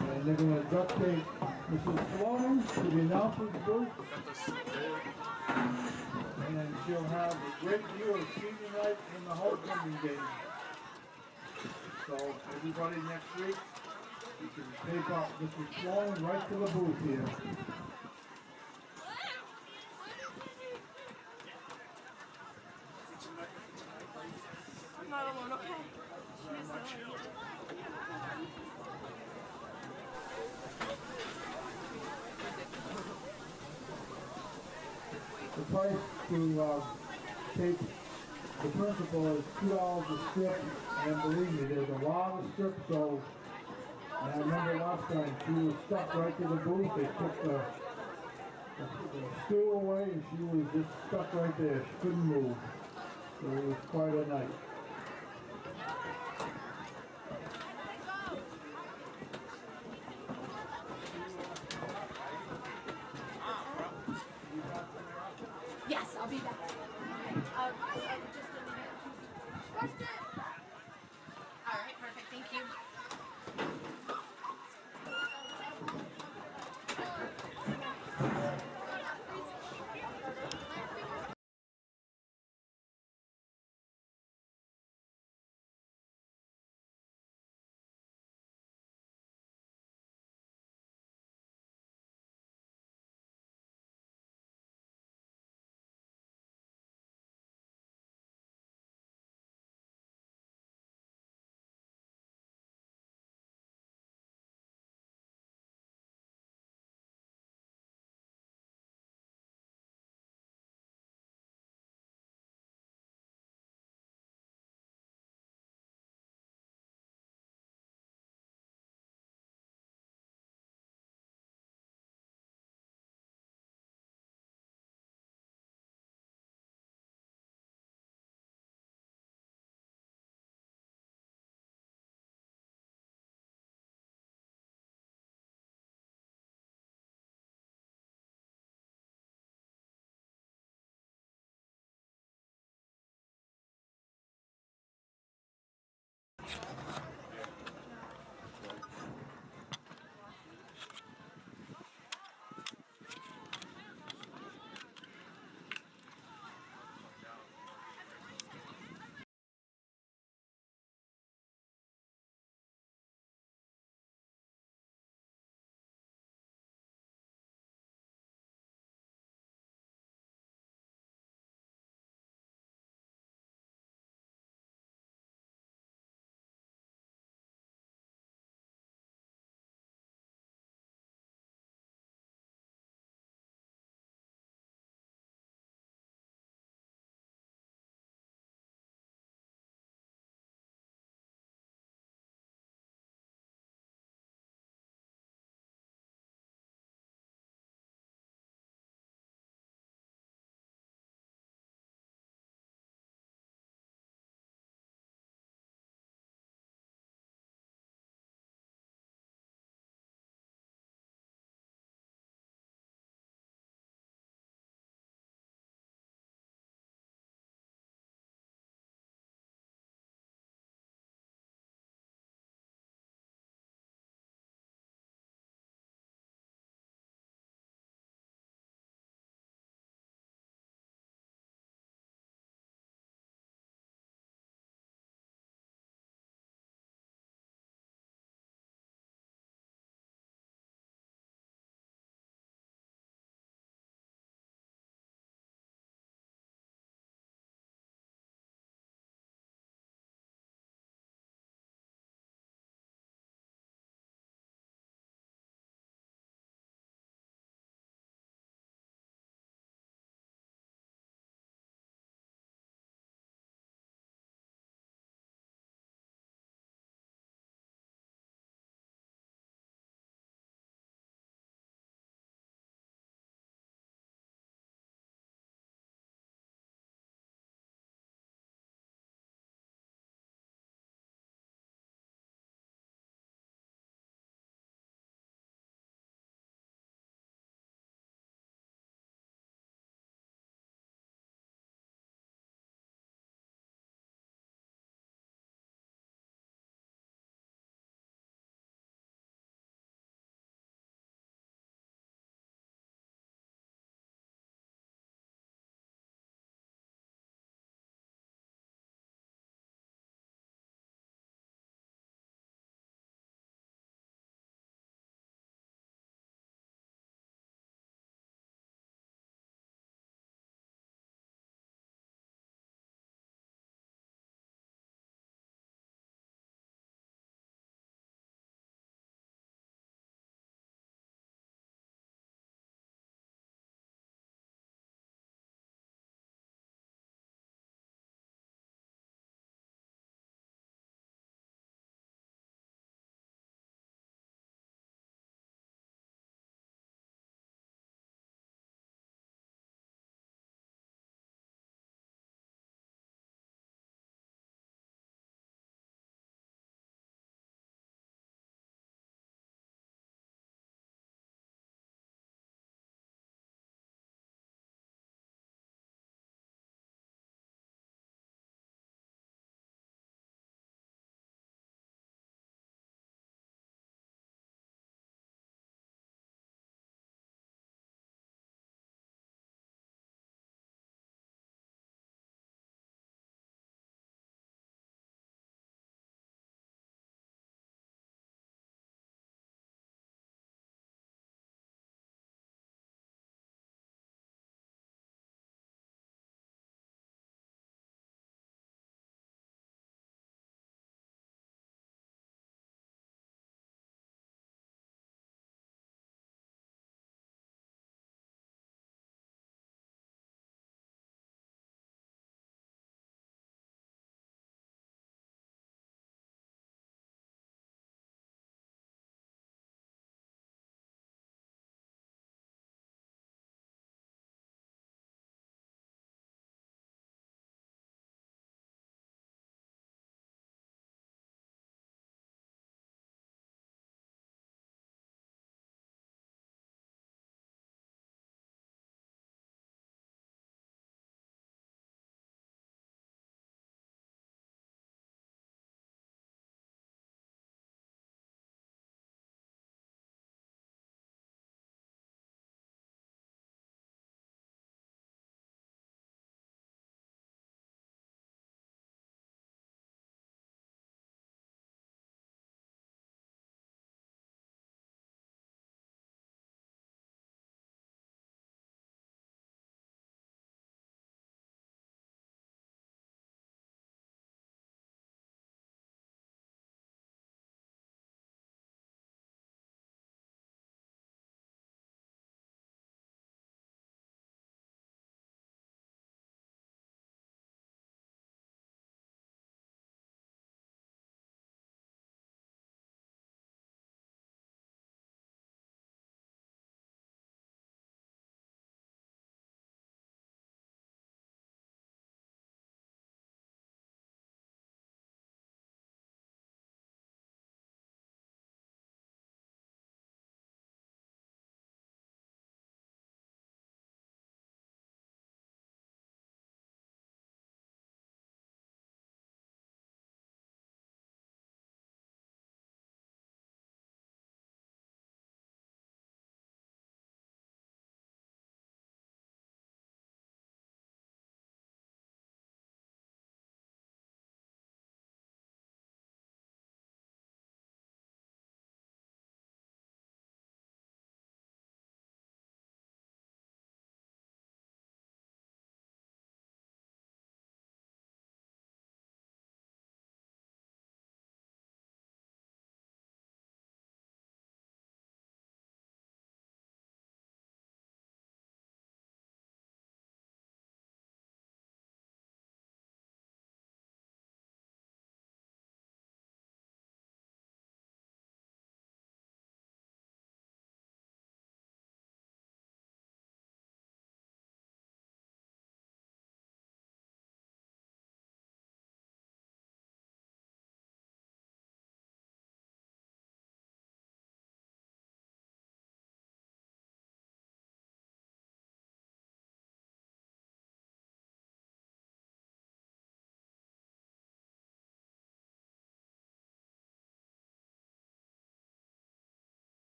And they're going to duct tape Mrs. Sloan to the announcer's booth. And she'll have a great view of senior night and the homecoming game. So everybody next week, you can tape up Mrs. Sloan right to the booth here.
I'm not alone, okay?
The price to tape the principal is $2 a strip, and believe me, there's a lot of strips, so and I remember last time she was stuck right to the booth. They took the stool away and she was just stuck right there. She couldn't move. So it was quite a night.
Yes, I'll be back. All right, perfect. Thank you.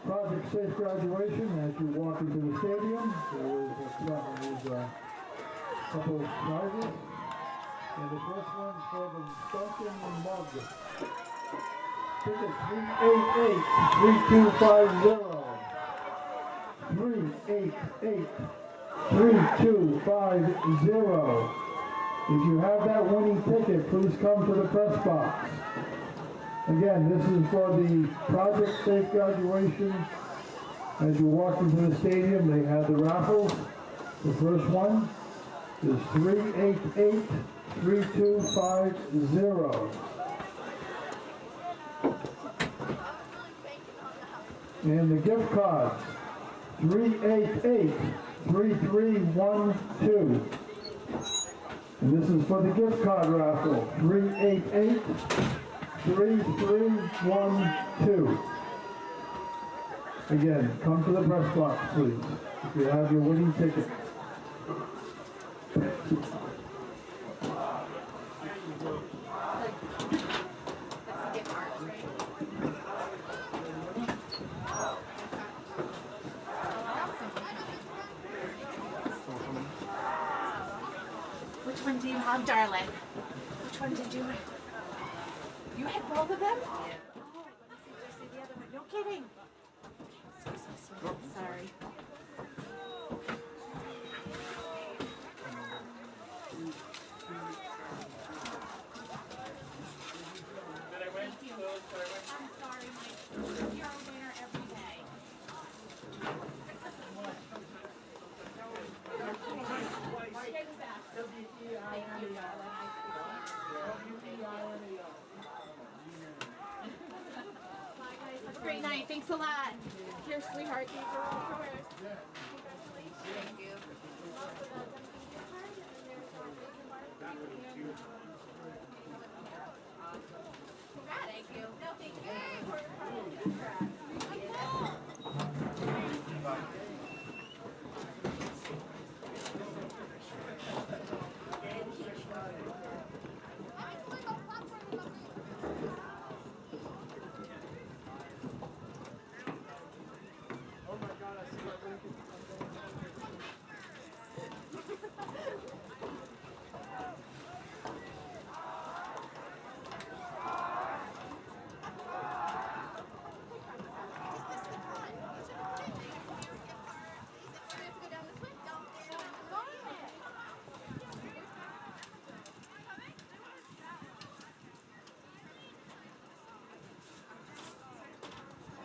Project Safe Graduation, as you walk into the stadium, there is a couple of prizes. And the first one's for the Duncan mug. Ticket 388-3250. 388-3250. If you have that winning ticket, please come to the press box. Again, this is for the Project Safe Graduation. As you walk into the stadium, they have the raffles. The first one is 388-3250. And the gift cards, 388-3312. And this is for the gift card raffle, 388-3312. Again, come to the press box, please, if you have your winning ticket.
Which one do you have, darling? Which one did you? You had both of them? Oh, let me see the other one. No kidding. Excuse me, sweetie. Sorry. I'm sorry, Mike. You're a winner every day. Have a great night. Thanks a lot. Here, sweetheart. These are all yours. Congratulations. Thank you. Thank you. No, thank you.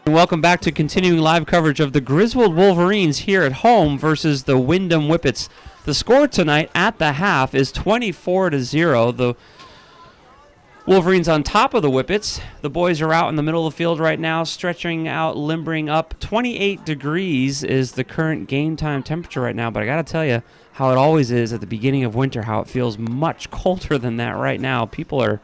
Welcome back to continuing live coverage of the Griswold Wolverines here at home versus the Windham Whippets. The score tonight at the half is 24-0. The Wolverines on top of the Whippets. The boys are out in the middle of the field right now, stretching out, limbering up. 28 degrees is the current game time temperature right now, but I got to tell you how it always is at the beginning of winter, how it feels much colder than that right now. People are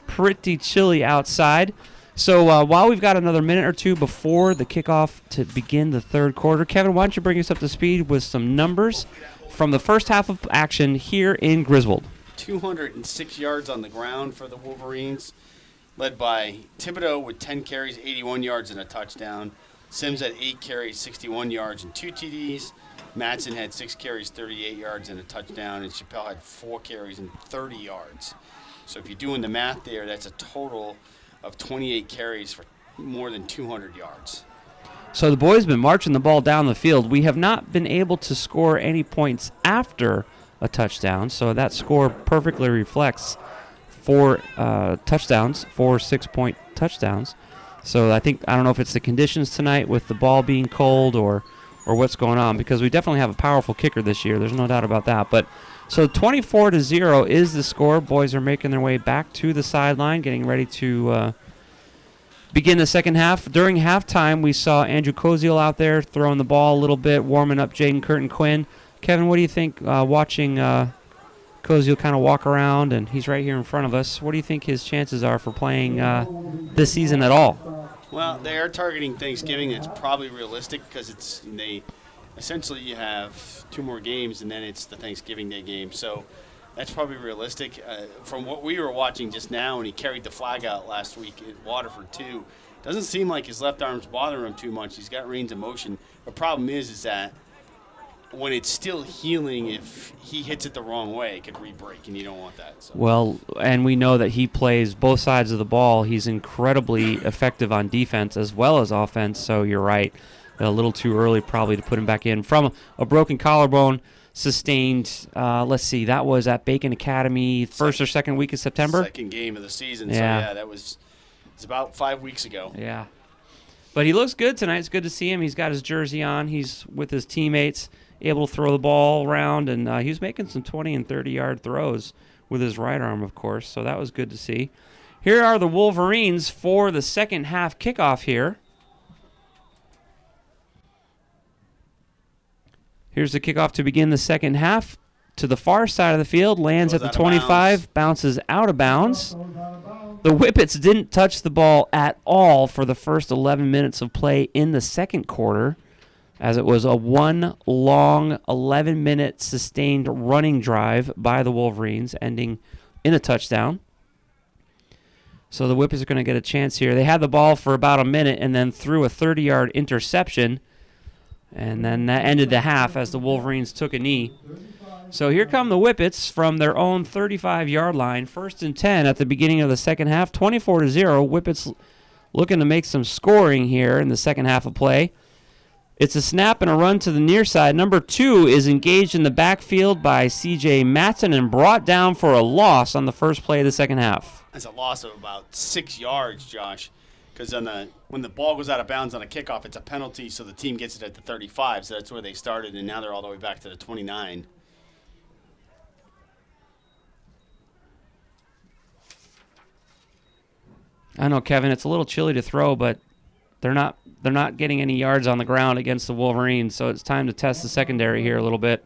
pretty chilly outside. So while we've got another minute or two before the kickoff to begin the third quarter, Kevin, why don't you bring us up to speed with some numbers from the first half of action here in Griswold.
206 yards on the ground for the Wolverines, led by Thibodeau with 10 carries, 81 yards and a touchdown. Sims had 8 carries, 61 yards and 2 TDs. Matson had 6 carries, 38 yards and a touchdown. And Chappelle had 4 carries and 30 yards. So if you're doing the math there, that's a total of 28 carries for more than 200 yards.
So the boys have been marching the ball down the field. We have not been able to score any points after a touchdown, so that score perfectly reflects 4 touchdowns, 4 6-point touchdowns. So I don't know if it's the conditions tonight with the ball being cold or what's going on, because we definitely have a powerful kicker this year. There's no doubt about that. But so 24-0 is the score. Boys are making their way back to the sideline, getting ready to begin the second half. During halftime, we saw Andrew Koziel out there throwing the ball a little bit, warming up Jaden Curtin Quinn. Kevin, what do you think watching Koziel kind of walk around, and he's right here in front of us? What do you think his chances are for playing this season at all?
Well, they are targeting Thanksgiving. It's probably realistic because essentially you have 2 more games, and then it's the Thanksgiving Day game. So that's probably realistic. From what we were watching just now, and he carried the flag out last week at Waterford too, Doesn't seem like his left arm's bothering him too much. He's got range of motion. The problem is that when it's still healing, if he hits it the wrong way, it could re-break, and you don't want that. So.
Well, and we know that he plays both sides of the ball. He's incredibly effective on defense as well as offense, so you're right. A little too early probably to put him back in. From a broken collarbone sustained, let's see, that was at Bacon Academy first or second week of September?
Second game of the season,
yeah.
So yeah, that was it's about 5 weeks ago.
Yeah. But he looks good tonight. It's good to see him. He's got his jersey on. He's with his teammates, able to throw the ball around, and he was making some 20 and 30-yard throws with his right arm, of course, so that was good to see. Here are the Wolverines for the second half kickoff here. Here's the kickoff to begin the second half. To the far side of the field, lands at the 25, bounces out of bounds. The Whippets didn't touch the ball at all for the first 11 minutes of play in the second quarter, as it was a one long 11-minute sustained running drive by the Wolverines, ending in a touchdown. So the Whippets are going to get a chance here. They had the ball for about a minute and then threw a 30-yard interception, and then that ended the half as the Wolverines took a knee. So here come the Whippets from their own 35-yard line, 1st and 10 at the beginning of the second half, 24-0. Whippets looking to make some scoring here in the second half of play. It's a snap and a run to the near side. Number 2 is engaged in the backfield by C.J. Matson and brought down for a loss on the first play of the second half.
That's a loss of about 6 yards, Josh, because when the ball goes out of bounds on a kickoff, it's a penalty, so the team gets it at the 35, so that's where they started, and now they're all the way back to the 29.
I know, Kevin, it's a little chilly to throw, but they're not getting any yards on the ground against the Wolverines, so it's time to test the secondary here a little bit.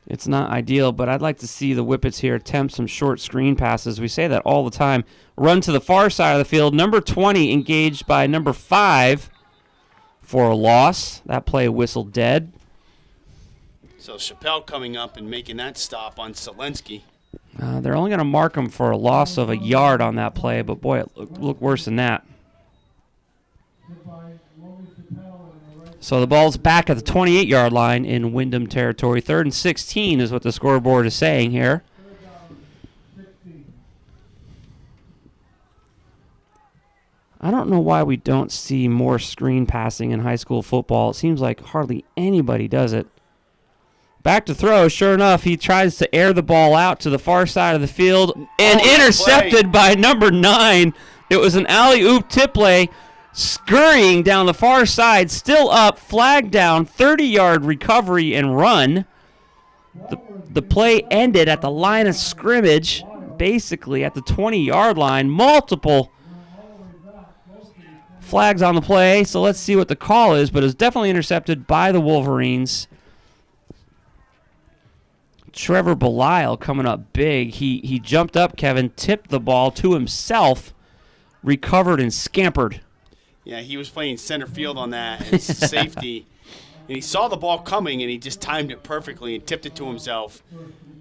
It's not ideal, but I'd like to see the Whippets here attempt some short screen passes. We say that all the time. Run to the far side of the field. Number 20 engaged by number 5 for a loss. That play whistled dead.
So Chappelle coming up and making that stop on Selensky.
They're only going to mark him for a loss of a yard on that play, but boy, it looked worse than that. So the ball's back at the 28-yard line in Windham territory. 3rd and 16 is what the scoreboard is saying here. I don't know why we don't see more screen passing in high school football. It seems like hardly anybody does it. Back to throw. Sure enough, he tries to air the ball out to the far side of the field and intercepted by number 9. It was an alley-oop tip play, scurrying down the far side, still up, flag down, 30-yard recovery and run. The play ended at the line of scrimmage, basically at the 20-yard line. Multiple flags on the play, so let's see what the call is, but it was definitely intercepted by the Wolverines. Trevor Belisle coming up big. He jumped up, Kevin, tipped the ball to himself, recovered, and scampered.
Yeah, he was playing center field on that as safety. And he saw the ball coming, and he just timed it perfectly and tipped it to himself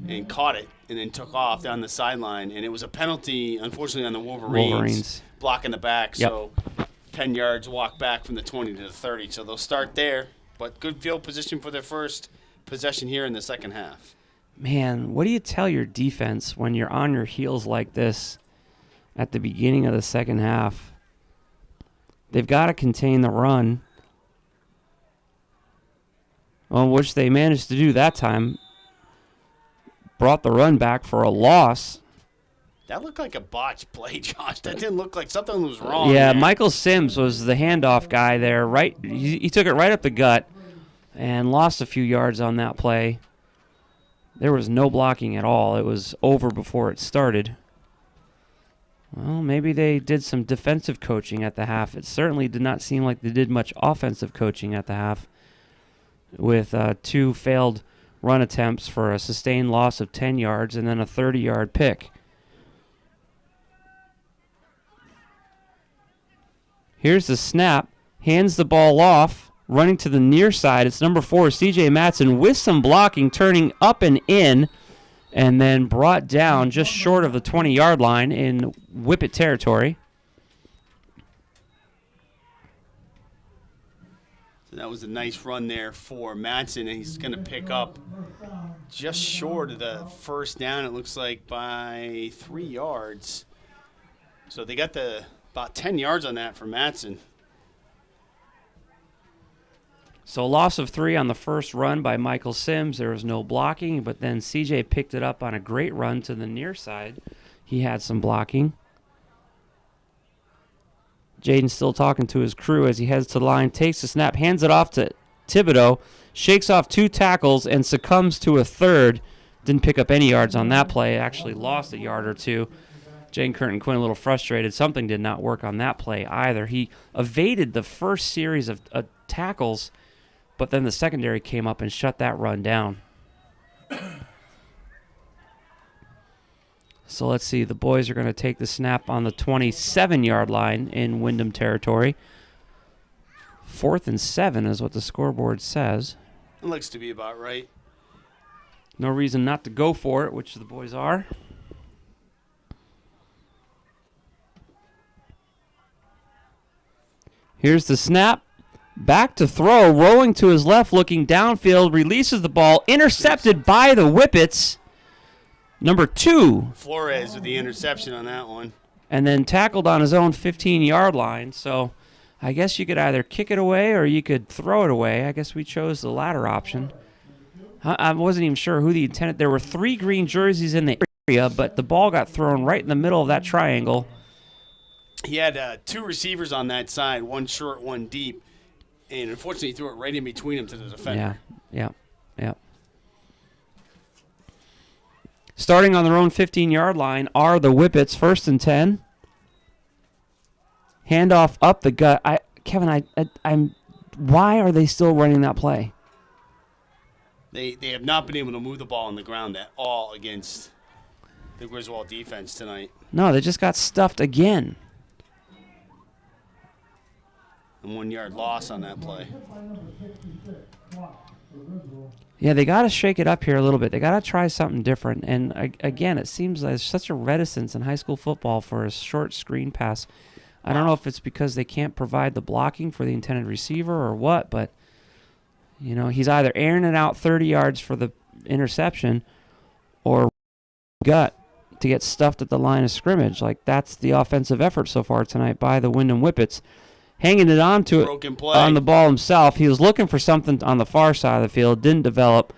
and caught it and then took off down the sideline. And it was a penalty, unfortunately, on the Wolverines. Blocking the back.
Yep.
So 10 yards walk back from the 20 to the 30. So they'll start there. But good field position for their first possession here in the second half.
Man, what do you tell your defense when you're on your heels like this at the beginning of the second half? They've got to contain the run, which they managed to do that time. Brought the run back for a loss.
That looked like a botched play, Josh. That didn't look like something was wrong.
Yeah,
there.
Michael Sims was the handoff guy there. Right, he took it right up the gut and lost a few yards on that play. There was no blocking at all. It was over before it started. Well, maybe they did some defensive coaching at the half. It certainly did not seem like they did much offensive coaching at the half, with 2 failed run attempts for a sustained loss of 10 yards and then a 30-yard pick. Here's the snap. Hands the ball off. Running to the near side, it's number 4, C.J. Matson, with some blocking, turning up and in, and then brought down just short of the 20-yard line in Whippet territory.
So that was a nice run there for Matson, and he's going to pick up just short of the first down, it looks like, by 3 yards. So they got about 10 yards on that for Matson.
So loss of 3 on the first run by Michael Sims. There was no blocking, but then CJ picked it up on a great run to the near side. He had some blocking. Jaden's still talking to his crew as he heads to the line, takes the snap, hands it off to Thibodeau, shakes off 2 tackles, and succumbs to a third. Didn't pick up any yards on that play. Actually lost a yard or 2. Jaden Curtin Quinn a little frustrated. Something did not work on that play either. He evaded the first series of tackles, but then the secondary came up and shut that run down. So let's see. The boys are going to take the snap on the 27-yard line in Windham territory. 4th and 7 is what the scoreboard says.
It looks to be about right.
No reason not to go for it, which the boys are. Here's the snap. Back to throw, rolling to his left, looking downfield, releases the ball, intercepted by the Whippets. Number 2.
Flores with the interception on that one.
And then tackled on his own 15-yard line. So I guess you could either kick it away or you could throw it away. I guess we chose the latter option. I wasn't even sure who the intended. There were 3 green jerseys in the area, but the ball got thrown right in the middle of that triangle.
He had 2 receivers on that side, 1 short, 1 deep. And unfortunately, he threw it right in between them to the defender.
Yeah. Starting on their own 15-yard line are the Whippets, 1st and 10. Handoff up the gut. Kevin, I'm. Why are they still running that play?
They have not been able to move the ball on the ground at all against the Griswold defense tonight.
No, they just got stuffed again.
And 1 yard loss on that play.
Yeah, they got to shake it up here a little bit. They got to try something different. And again, it seems like there's such a reticence in high school football for a short screen pass. I don't know if it's because they can't provide the blocking for the intended receiver or what, but you know, he's either airing it out 30 yards for the interception or gut to get stuffed at the line of scrimmage. Like, that's the offensive effort so far tonight by the Windham Whippets. Hanging it on to it on the ball himself. He was looking for something on the far side of the field, didn't develop,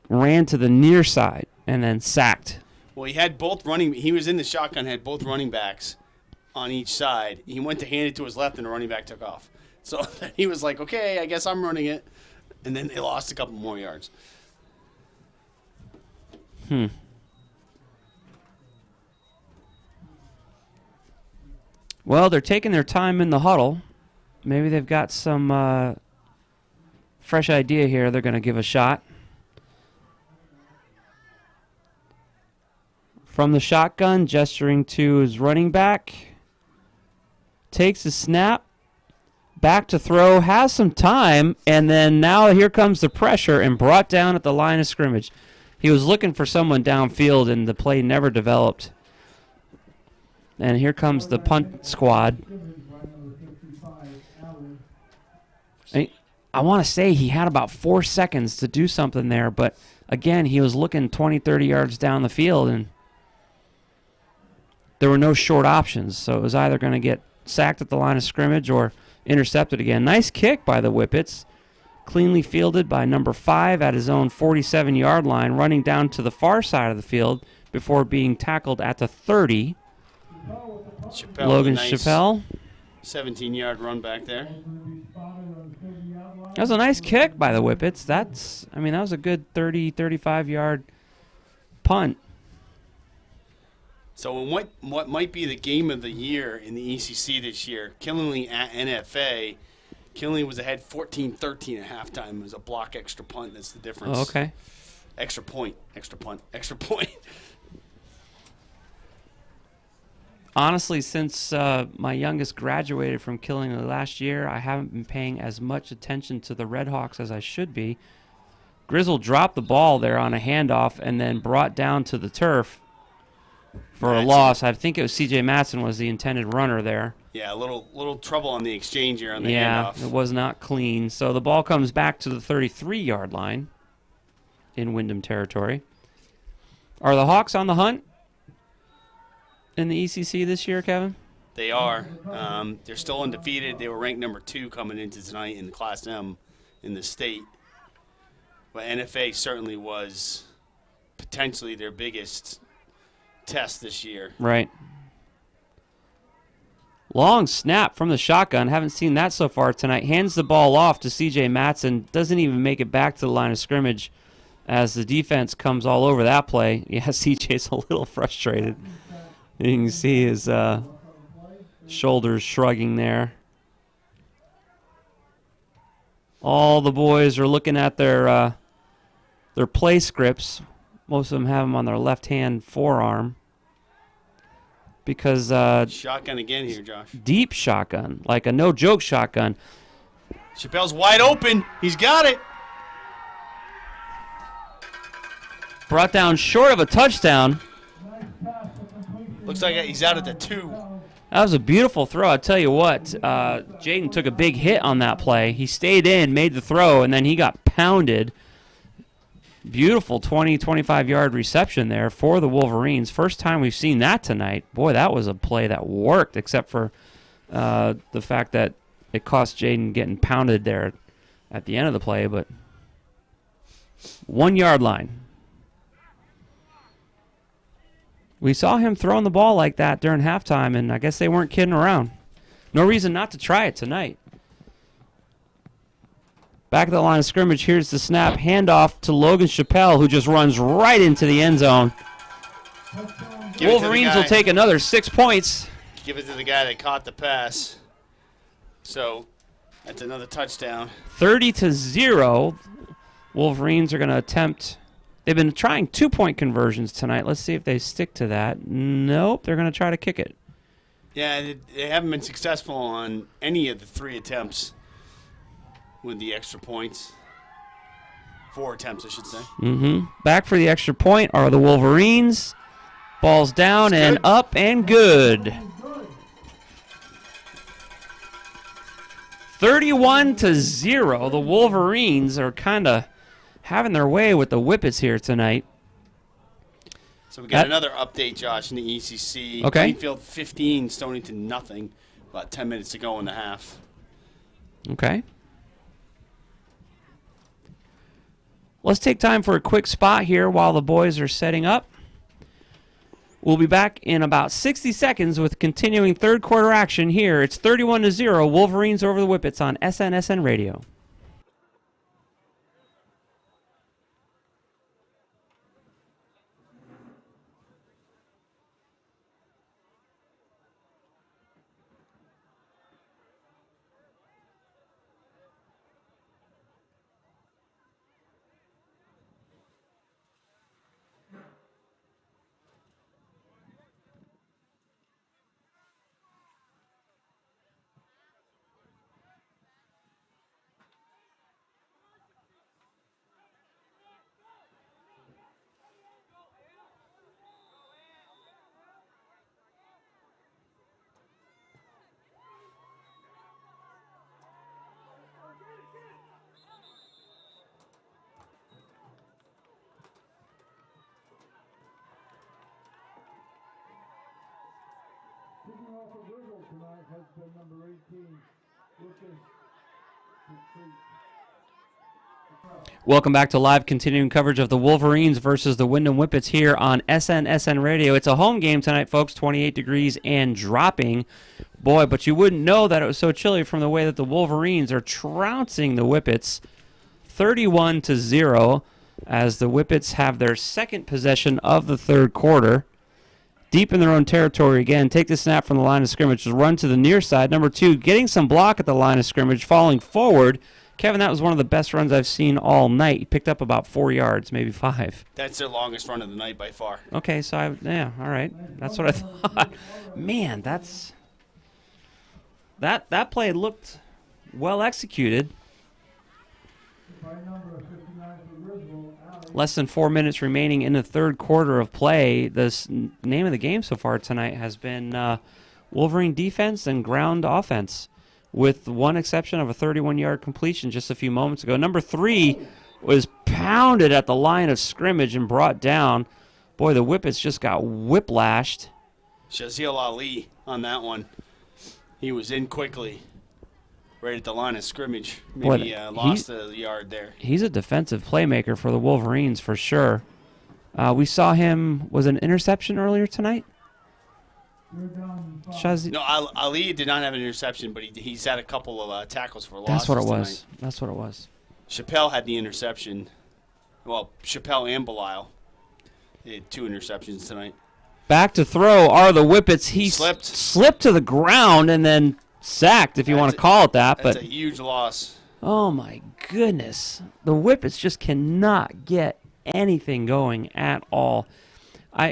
ran to the near side, and then sacked.
Well, he had both running. He was in the shotgun, had both running backs on each side. He went to hand it to his left, and the running back took off. So he was like, okay, I guess I'm running it. And then they lost a couple more yards.
Well, they're taking their time in the huddle. Maybe they've got some fresh idea here they're going to give a shot. From the shotgun, gesturing to his running back. Takes a snap. Back to throw. Has some time. And then now here comes the pressure and brought down at the line of scrimmage. He was looking for someone downfield, and the play never developed. And here comes the punt squad. I want to say he had about 4 seconds to do something there, but again, he was looking 20, 30 yards down the field, and there were no short options. So it was either going to get sacked at the line of scrimmage or intercepted again. Nice kick by the Whippets. Cleanly fielded by number 5 at his own 47-yard line, running down to the far side of the field before being tackled at the 30. Logan Chappelle.
17-yard run back there.
That was a nice kick by the Whippets. That was a good 30, 35-yard punt.
So in what might be the game of the year in the ECC this year, Killingly at NFA, Killingly was ahead 14-13 at halftime. It was a block extra punt. That's the difference.
Oh, okay.
Extra point, extra punt, extra point.
Honestly, since my youngest graduated from Killingly last year, I haven't been paying as much attention to the Red Hawks as I should be. Griswold dropped the ball there on a handoff and then brought down to the turf for a loss. I think it was C.J. Matson was the intended runner there.
Yeah, a little trouble on the exchange here on the
handoff.
handoff.
It was not clean. So the ball comes back to the 33-yard line in Windham territory. Are the Hawks on the hunt in the ECC this year, Kevin?
They are. They're still undefeated. They were ranked number 2 coming into tonight in Class M in the state. But NFA certainly was potentially their biggest test this year.
Right. Long snap from the shotgun. Haven't seen that so far tonight. Hands the ball off to C.J. Matson. Doesn't even make it back to the line of scrimmage as the defense comes all over that play. Yeah, C.J.'s a little frustrated. You can see his shoulders shrugging there. All the boys are looking at their play scripts. Most of them have them on their left-hand forearm. Because
shotgun again here, Josh.
Deep shotgun, like a no-joke shotgun.
Chappelle's wide open. He's got it.
Brought down short of a touchdown.
Looks like he's out at the 2.
That was a beautiful throw. I tell you what, Jaden took a big hit on that play. He stayed in, made the throw, and then he got pounded. Beautiful 20, 25-yard reception there for the Wolverines. First time we've seen that tonight. Boy, that was a play that worked, except for the fact that it cost Jaden getting pounded there at the end of the play. But 1 yard line. We saw him throwing the ball like that during halftime, and I guess they weren't kidding around. No reason not to try it tonight. Back at the line of scrimmage, here's the snap. Handoff to Logan Chappelle, who just runs right into the end zone. Wolverines will take another 6 points.
Give it to the guy that caught the pass. So that's another touchdown.
30-0. Wolverines are going to attempt. They've been trying 2-point conversions tonight. Let's see if they stick to that. Nope, they're going to try to kick it.
Yeah, they haven't been successful on any of the 3 attempts with the extra points. 4 attempts, I should say.
Back for the extra point are the Wolverines. Ball's down and up and good. 31-0. The Wolverines are kind of having their way with the Whippets here tonight.
So we got another update, Josh, in the ECC.
Okay.
Greenfield 15, Stonington nothing. About 10 minutes to go in the half.
Okay. Let's take time for a quick spot here while the boys are setting up. We'll be back in about 60 seconds with continuing third quarter action here. It's 31-0, Wolverines over the Whippets on SNSN Radio.
Kicking off a Griswold tonight has been number 18, Lucas Petrie.
Welcome back to live continuing coverage of the Wolverines versus the Windham Whippets here on SNSN Radio. It's a home game tonight, folks, 28 degrees and dropping. Boy, but you wouldn't know that it was so chilly from the way that the Wolverines are trouncing the Whippets 31-0 as the Whippets have their second possession of the third quarter. Deep in their own territory again, take the snap from the line of scrimmage, run to the near side. Number 2, getting some block at the line of scrimmage, falling forward. Kevin, that was one of the best runs I've seen all night. He picked up about 4 yards, maybe 5.
That's their longest run of the night by far.
Okay, so all right. That's what I thought. Man, that play looked well executed.
By number 59 for Griswold.
Less than 4 minutes remaining in the third quarter of play. The name of the game so far tonight has been Wolverine defense and ground offense, with one exception of a 31-yard completion just a few moments ago. Number 3 was pounded at the line of scrimmage and brought down. Boy, the Whippets just got whiplashed.
Shaziel Ali on that one. He was in quickly, right at the line of scrimmage. Maybe lost a yard there.
He's a defensive playmaker for the Wolverines for sure. We saw him, was an interception earlier tonight?
No, Ali did not have an interception, but he's had a couple of tackles for losses.
That's what it was.
Tonight.
That's what it was.
Chappelle had the interception. Well, Chappelle and Belial. They had 2 interceptions tonight.
Back to throw are the Whippets. He slipped to the ground and then sacked, if you want to call it that.
That's a huge loss.
Oh, my goodness. The Whippets just cannot get anything going at all.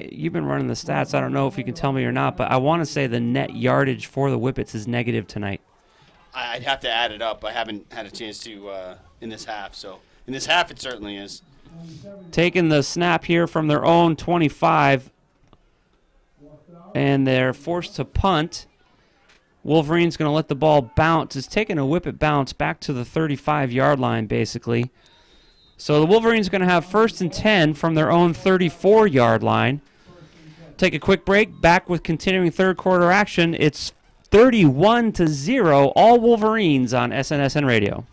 You've been running the stats. I don't know if you can tell me or not, but I want to say the net yardage for the Whippets is negative tonight.
I'd have to add it up. I haven't had a chance to in this half. So in this half, it certainly is.
Taking the snap here from their own 25, and they're forced to punt. Wolverine's going to let the ball bounce. It's taking a Whippet bounce back to the 35-yard line, basically. So the Wolverines going to have 1st and 10 from their own 34-yard line. Take a quick break. Back with continuing third quarter action. It's 31-0, all Wolverines on SNSN Radio.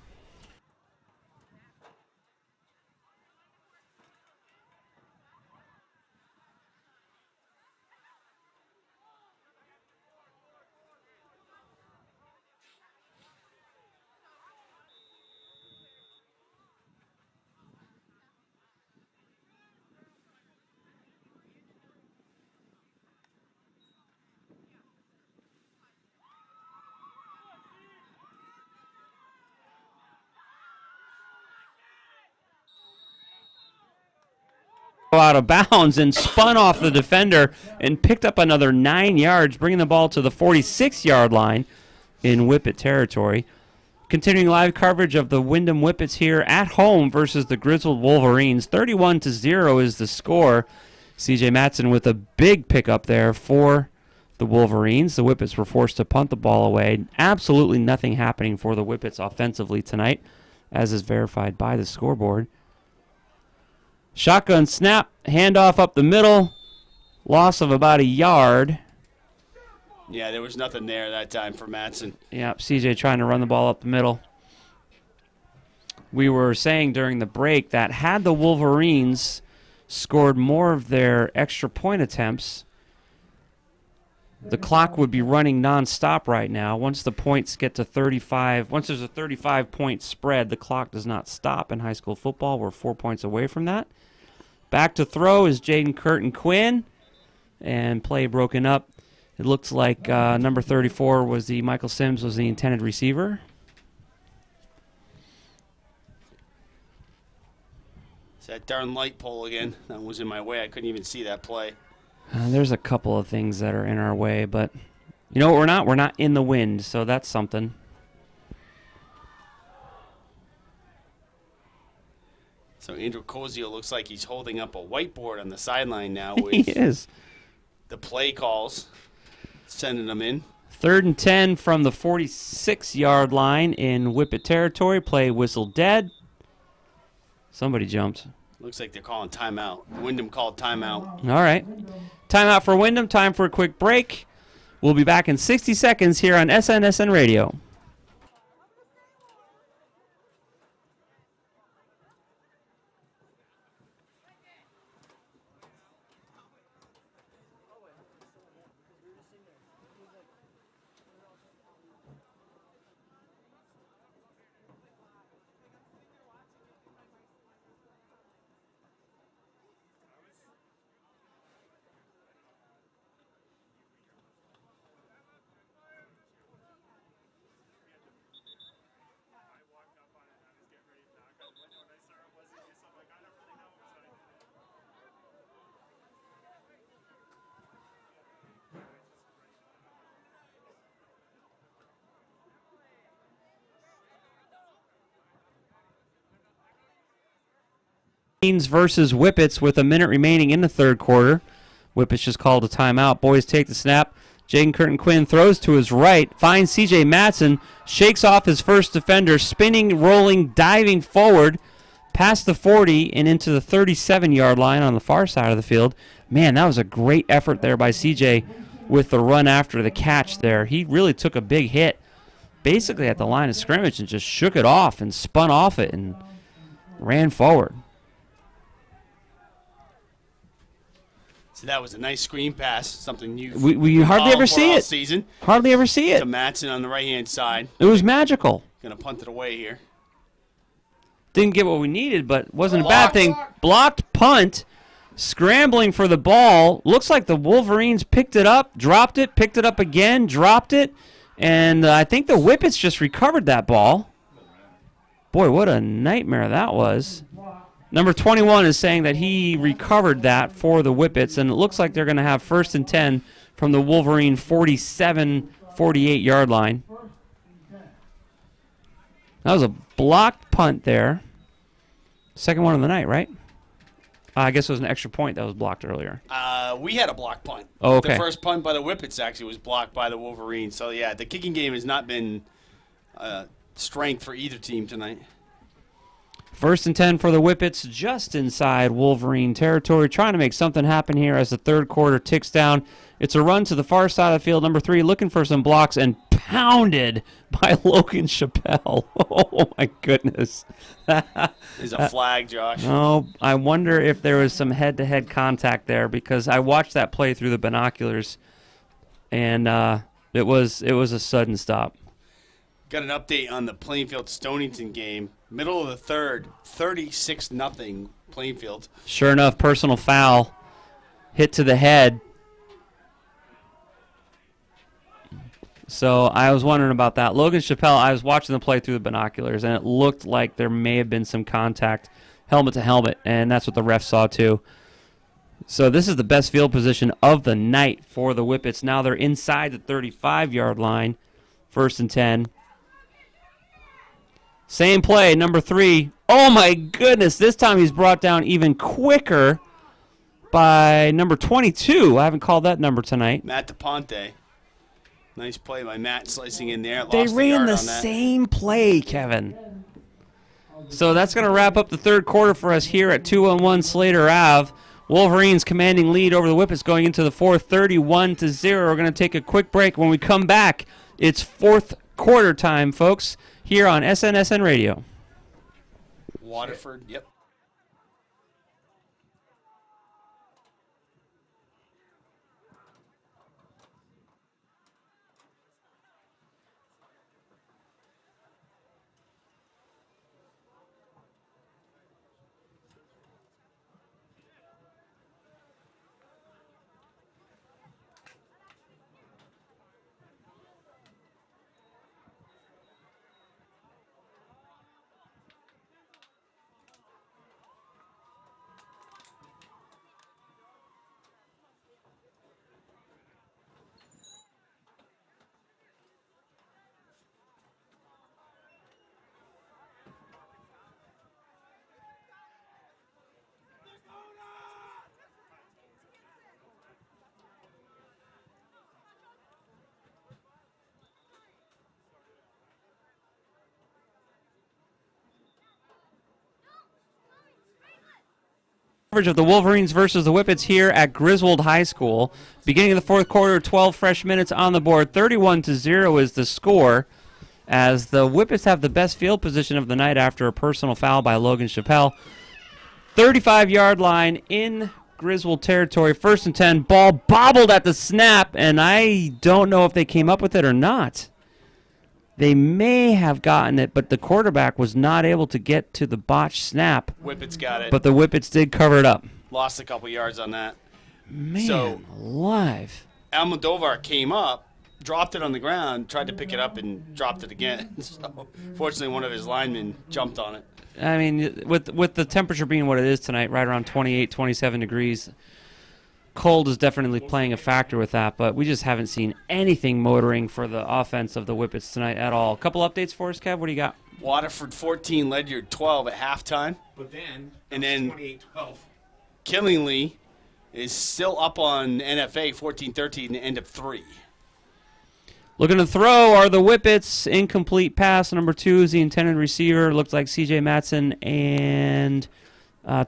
Out of bounds and spun off the defender and picked up another 9 yards, bringing the ball to the 46-yard line in Whippet territory. Continuing live coverage of the Windham Whippets here at home versus the Griswold Wolverines. 31-0 is the score. C.J. Matson with a big pickup there for the Wolverines. The Whippets were forced to punt the ball away. Absolutely nothing happening for the Whippets offensively tonight, as is verified by the scoreboard. Shotgun snap, handoff up the middle, loss of about a yard.
Yeah, there was nothing there that time for Matson.
Yeah, CJ trying to run the ball up the middle. We were saying during the break that had the Wolverines scored more of their extra point attempts, the clock would be running nonstop right now. Once the points get to 35, once there's a 35-point spread, the clock does not stop in high school football. We're 4 points away from that. Back to throw is Jaden Curtin Quinn, and play broken up. It looks like number 34 was Michael Sims was the intended receiver.
It's that darn light pole again. That was in my way. I couldn't even see that play.
There's a couple of things that are in our way, but you know what we're not? We're not in the wind, so that's something.
So Andrew Cozio looks like he's holding up a whiteboard on the sideline now with
he is.
The play calls, sending them in.
3rd and 10 from the 46-yard line in Whippet territory. Play whistle dead. Somebody jumped.
Looks like they're calling timeout. Windham called timeout.
All right. Timeout for Windham. Time for a quick break. We'll be back in 60 seconds here on SNSN Radio. Versus Whippets with a minute remaining in the third quarter. Whippets just called a timeout. Boys take the snap. Jaden Curtin Quinn throws to his right, finds C.J. Matson, shakes off his first defender, spinning, rolling, diving forward, past the 40 and into the 37-yard line on the far side of the field. Man, that was a great effort there by C.J. with the run after the catch there. He really took a big hit basically at the line of scrimmage and just shook it off and spun off it and ran forward.
So that was a nice screen pass, something
we hardly ever see it.
Season.
Hardly ever see it.
To Matson on the right-hand side.
It was magical.
Going to punt it away here.
Didn't get what we needed, but wasn't a bad thing. Blocked punt, scrambling for the ball. Looks like the Wolverines picked it up, dropped it, picked it up again, dropped it, and I think the Whippets just recovered that ball. Boy, what a nightmare that was. Number 21 is saying that he recovered that for the Whippets, and it looks like they're going to have 1st and 10 from the Wolverine 48-yard line. That was a blocked punt there. Second one of the night, right? I guess it was an extra point that was blocked earlier.
We had a blocked punt.
Oh, okay.
The first punt by the Whippets actually was blocked by the Wolverines. So, yeah, the kicking game has not been strength for either team tonight.
1st and 10 for the Whippets, just inside Wolverine territory, trying to make something happen here as the third quarter ticks down. It's a run to the far side of the field, number 3, looking for some blocks, and pounded by Logan Chappelle. Oh, my goodness.
There's a flag, Josh.
Oh, I wonder if there was some head-to-head contact there, because I watched that play through the binoculars, and it was a sudden stop.
Got an update on the Plainfield-Stonington game. Middle of the third, 36-0 Plainfield.
Sure enough, personal foul. Hit to the head. So I was wondering about that. Logan Chappelle, I was watching the play through the binoculars, and it looked like there may have been some contact, helmet to helmet, and that's what the ref saw too. So this is the best field position of the night for the Whippets. Now they're inside the 35-yard line, 1st and 10. Same play, number 3. Oh, my goodness. This time he's brought down even quicker by number 22. I haven't called that number tonight.
Matt DePonte. Nice play by Matt slicing in there.
They ran the same play, Kevin. So that's going to wrap up the third quarter for us here at 2-1 Slater Ave. Wolverines commanding lead over the Whippets going into the fourth, 31-0. We're going to take a quick break. When we come back, it's fourth quarter time, folks, here on SNSN Radio.
Waterford, yep.
Of the Wolverines versus the Whippets here at Griswold High School. Beginning of the fourth quarter, 12 fresh minutes on the board. 31-0 is the score, as the Whippets have the best field position of the night after a personal foul by Logan Chappelle. 35-yard line in Griswold territory. 1st and 10. Ball bobbled at the snap, and I don't know if they came up with it or not. They may have gotten it, but the quarterback was not able to get to the botched snap.
Whippets got it.
But the Whippets did cover it up.
Lost a couple yards on that.
Man, alive.
Almodovar came up, dropped it on the ground, tried to pick it up, and dropped it again. So, fortunately, one of his linemen jumped on it.
I mean, with the temperature being what it is tonight, right around 28, 27 degrees, cold is definitely playing a factor with that, but we just haven't seen anything motoring for the offense of the Whippets tonight at all. A couple updates for us, Kev. What do you got?
Waterford 14, Ledyard 12 at halftime.
But then,
28-12. Killingly is still up on NFA 14-13, the end of 3.
Looking to throw are the Whippets. Incomplete pass. Number 2 is the intended receiver. Looks like C.J. Matson and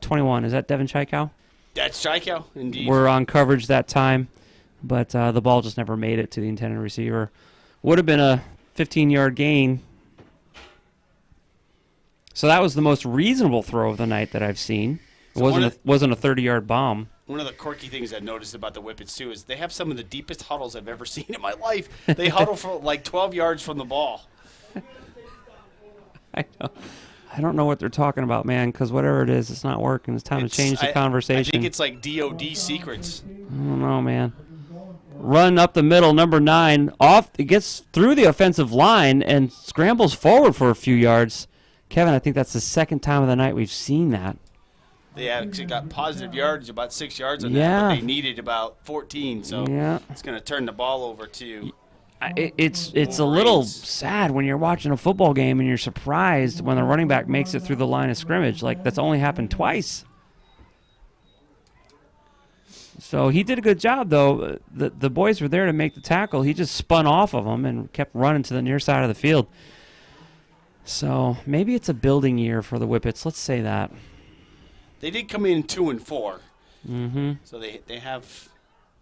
21. Is that Devin Chykow?
That's Chykow, indeed.
We're on coverage that time, but the ball just never made it to the intended receiver. Would have been a 15-yard gain. So that was the most reasonable throw of the night that I've seen. It wasn't a 30-yard bomb.
One of the quirky things I've noticed about the Whippets, too, is they have some of the deepest huddles I've ever seen in my life. They huddle for like 12 yards from the ball.
I know. I don't know what they're talking about, man, because whatever it is, it's not working. It's time to change the conversation.
I think it's like DOD secrets.
I don't know, man. Run up the middle, number 9. Off. It gets through the offensive line and scrambles forward for a few yards. Kevin, I think that's the second time of the night we've seen that.
They actually got positive yardage, about 6 yards on that, but they needed about 14, so it's going to turn the ball over to
It's a little sad when you're watching a football game and you're surprised when the running back makes it through the line of scrimmage. Like, that's only happened twice. So he did a good job, though. The boys were there to make the tackle. He just spun off of them and kept running to the near side of the field. So maybe it's a building year for the Whippets. Let's say that.
They did come in 2-4,
mm-hmm.
So they have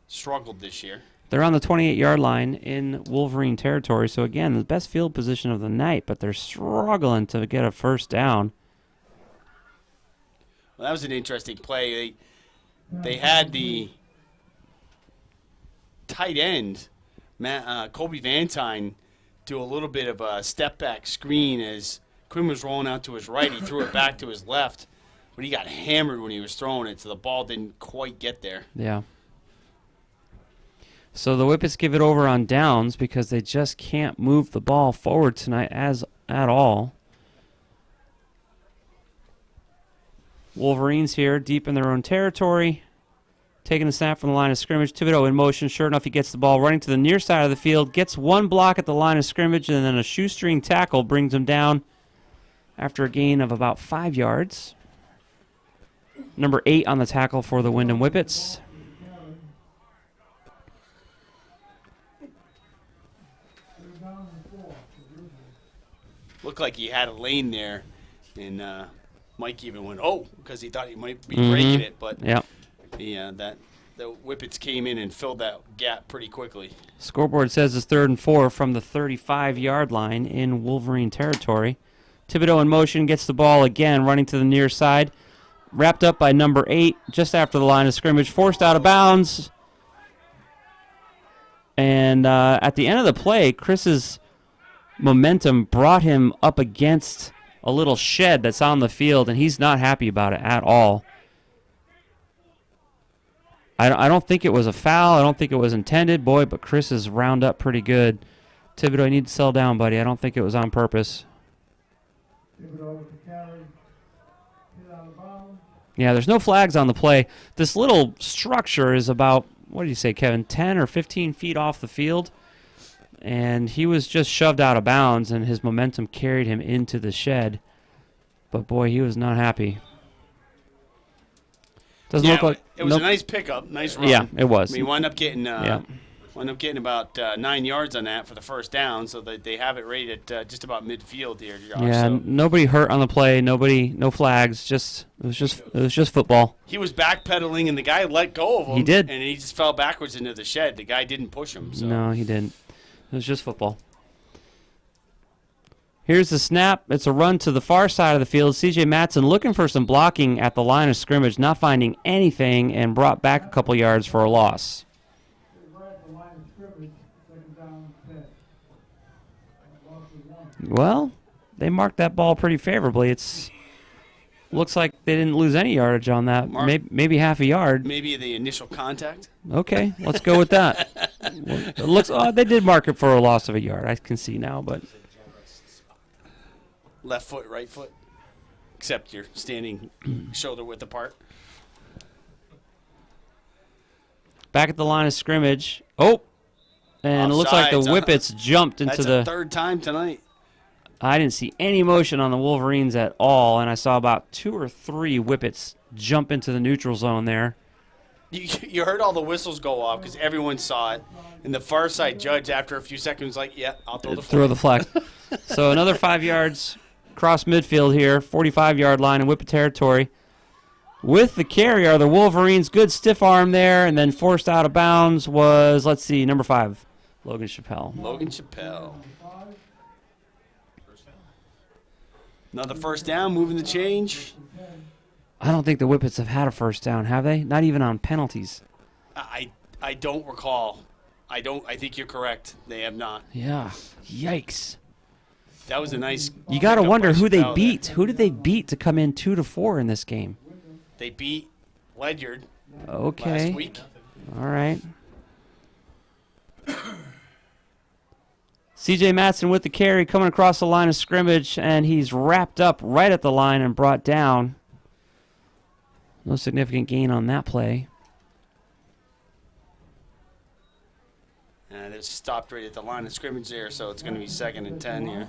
struggled this year.
They're on the 28-yard line in Wolverine territory. So, again, the best field position of the night, but they're struggling to get a first down.
Well, that was an interesting play. They had the tight end, Colby Vantine, do a little bit of a step-back screen as Quinn was rolling out to his right. He threw it back to his left, but he got hammered when he was throwing it, so the ball didn't quite get there.
Yeah. So the Whippets give it over on downs because they just can't move the ball forward tonight at all. Wolverines here deep in their own territory. Taking a snap from the line of scrimmage. Thibodeau in motion. Sure enough, he gets the ball running to the near side of the field. Gets one block at the line of scrimmage, and then a shoestring tackle brings him down after a gain of about 5 yards. Number 8 on the tackle for the Windham Whippets.
Looked like he had a lane there, and Mike even went, because he thought he might be breaking it, but the Whippets came in and filled that gap pretty quickly.
Scoreboard says it's 3rd and 4 from the 35-yard line in Wolverine territory. Thibodeau in motion, gets the ball again, running to the near side. Wrapped up by number 8, just after the line of scrimmage. Forced out of bounds. And at the end of the play, Chris's momentum brought him up against a little shed that's on the field, and he's not happy about it at all. I don't think it was a foul. I don't think it was intended. Boy, but Chris is round up pretty good. Thibodeau, you need to settle down, buddy. I don't think it was on purpose. Yeah, there's no flags on the play. This little structure is about, what did you say, Kevin, 10 or 15 feet off the field? And he was just shoved out of bounds, and his momentum carried him into the shed. But, boy, he was not happy. Doesn't look like
it was a nice pickup, nice run.
Yeah, it was.
I mean, wound up getting about 9 yards on that for the first down, so that they have it rated just about midfield here. Josh,
yeah, nobody hurt on the play. No flags. It was just football.
He was backpedaling, and the guy let go of him.
He did,
and he just fell backwards into the shed. The guy didn't push him. So.
No, he didn't. It was just football. Here's the snap. It's a run to the far side of the field. C.J. Matson looking for some blocking at the line of scrimmage, not finding anything, and brought back a couple yards for a loss. Well, they marked that ball pretty favorably. Looks like they didn't lose any yardage on that. Maybe half a yard.
Maybe the initial contact.
Okay, let's go with that. It looks. They did mark it for a loss of a yard. I can see now, but.
Left foot, right foot, except you're standing shoulder width apart.
Back at the line of scrimmage. Oh, and it looks like the Whippets jumped into
That's the third time tonight.
I didn't see any motion on the Wolverines at all, and I saw about 2 or 3 Whippets jump into the neutral zone there.
You heard all the whistles go off because everyone saw it, and the far side judge after a few seconds was like, "Yeah, I'll throw the flag."
Throw the flag. So another 5 yards cross midfield here, 45-yard line in Whippet territory. With the carry are the Wolverines. Good stiff arm there, and then forced out of bounds was, let's see, number 5, Logan Chappelle.
Logan Chappelle. Another first down, moving the change.
I don't think the Whippets have had a first down, have they? Not even on penalties.
I don't recall. I think you're correct. They have not.
Yeah. Yikes.
That was a nice.
You got to wonder who they beat.
There.
Who did they beat to come in 2-4 in this game?
They beat Ledyard
Okay.
last week.
All right. C.J. Matson with the carry coming across the line of scrimmage, and he's wrapped up right at the line and brought down. No significant gain on that play.
And it stopped right at the line of scrimmage there, so it's going to be 2nd and 10 here.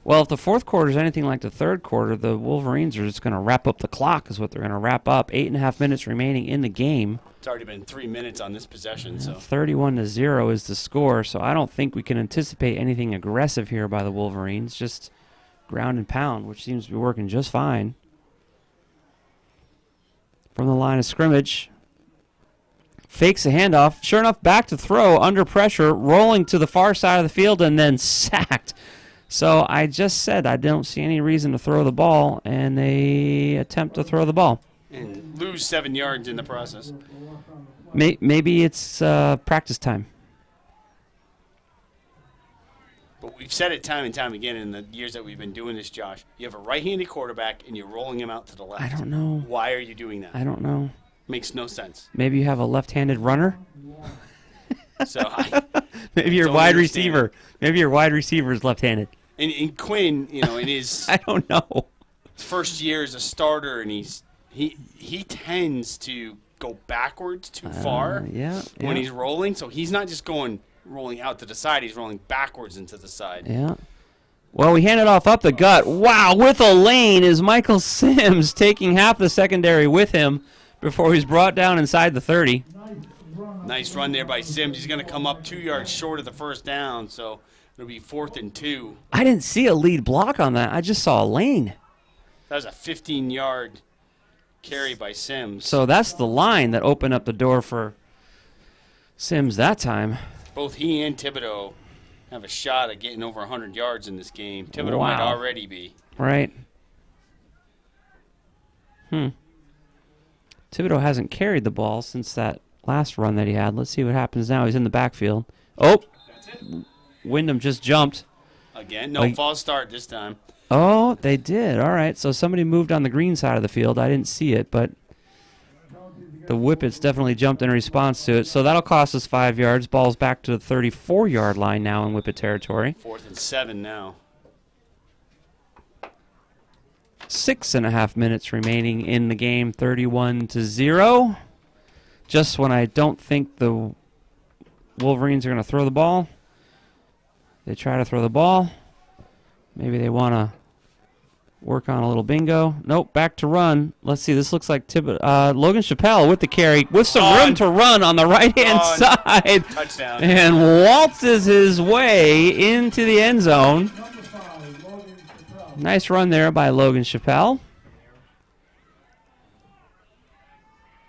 Well, if the fourth quarter is anything like the third quarter, the Wolverines are just going to wrap up the clock is what they're going to wrap up. 8.5 minutes remaining in the game.
It's already been 3 minutes on this possession. So
31-0 is the score, so I don't think we can anticipate anything aggressive here by the Wolverines. Just ground and pound, which seems to be working just fine. From the line of scrimmage. Fakes a handoff. Sure enough, back to throw under pressure, rolling to the far side of the field, and then sacked. So I just said I don't see any reason to throw the ball, and they attempt to throw the ball.
And lose 7 yards in the process.
Maybe it's practice time.
But we've said it time and time again in the years that we've been doing this, Josh. You have a right-handed quarterback, and you're rolling him out to the left.
I don't know.
Why are you doing that?
I don't know.
Makes no sense.
Maybe you have a left-handed runner.
So
Maybe your wide receiver. Maybe your wide receiver is left-handed.
And Quinn, in his
I don't know.
first year as a starter, and he tends to go backwards too far when he's rolling. So he's not just rolling out to the side. He's rolling backwards into the side.
Yeah. Well, we hand it off up the gut. Wow, with a lane is Michael Sims taking half the secondary with him before he's brought down inside the 30.
Nice run there by Sims. He's going to come up 2 yards short of the first down, so it'll be 4th and 2.
I didn't see a lead block on that. I just saw a lane.
That was a 15-yard carry by Sims.
So that's the line that opened up the door for Sims that time.
Both he and Thibodeau have a shot at getting over 100 yards in this game. Thibodeau might already be.
Right. Thibodeau hasn't carried the ball since that last run that he had. Let's see what happens now. He's in the backfield. Oh, Windham just jumped.
Again, no false start this time.
Oh, they did. All right, so somebody moved on the green side of the field. I didn't see it, but the Whippets definitely jumped in response to it. So that'll cost us 5 yards. Ball's back to the 34-yard line now in Whippet territory.
4th and 7 now.
6.5 minutes remaining in the game, 31-0. Just when I don't think the Wolverines are going to throw the ball, they try to throw the ball. Maybe they want to work on a little bingo. Nope, back to run. Let's see, this looks like Logan Chappelle with the carry, with some room to run on the right-hand side.
Touchdown.
And waltzes his way into the end zone. Nice run there by Logan Chappelle.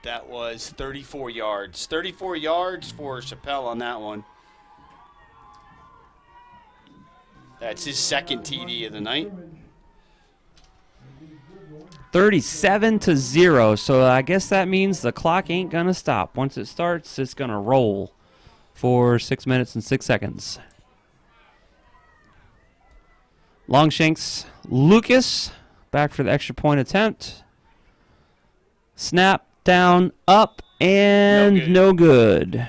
That was 34 yards. 34 yards for Chappelle on that one. That's his second TD of the night.
37-0. So I guess that means the clock ain't going to stop. Once it starts, it's going to roll for 6 minutes and 6 seconds. Longshanks Lucas back for the extra point attempt. Snap, down, up, and no good.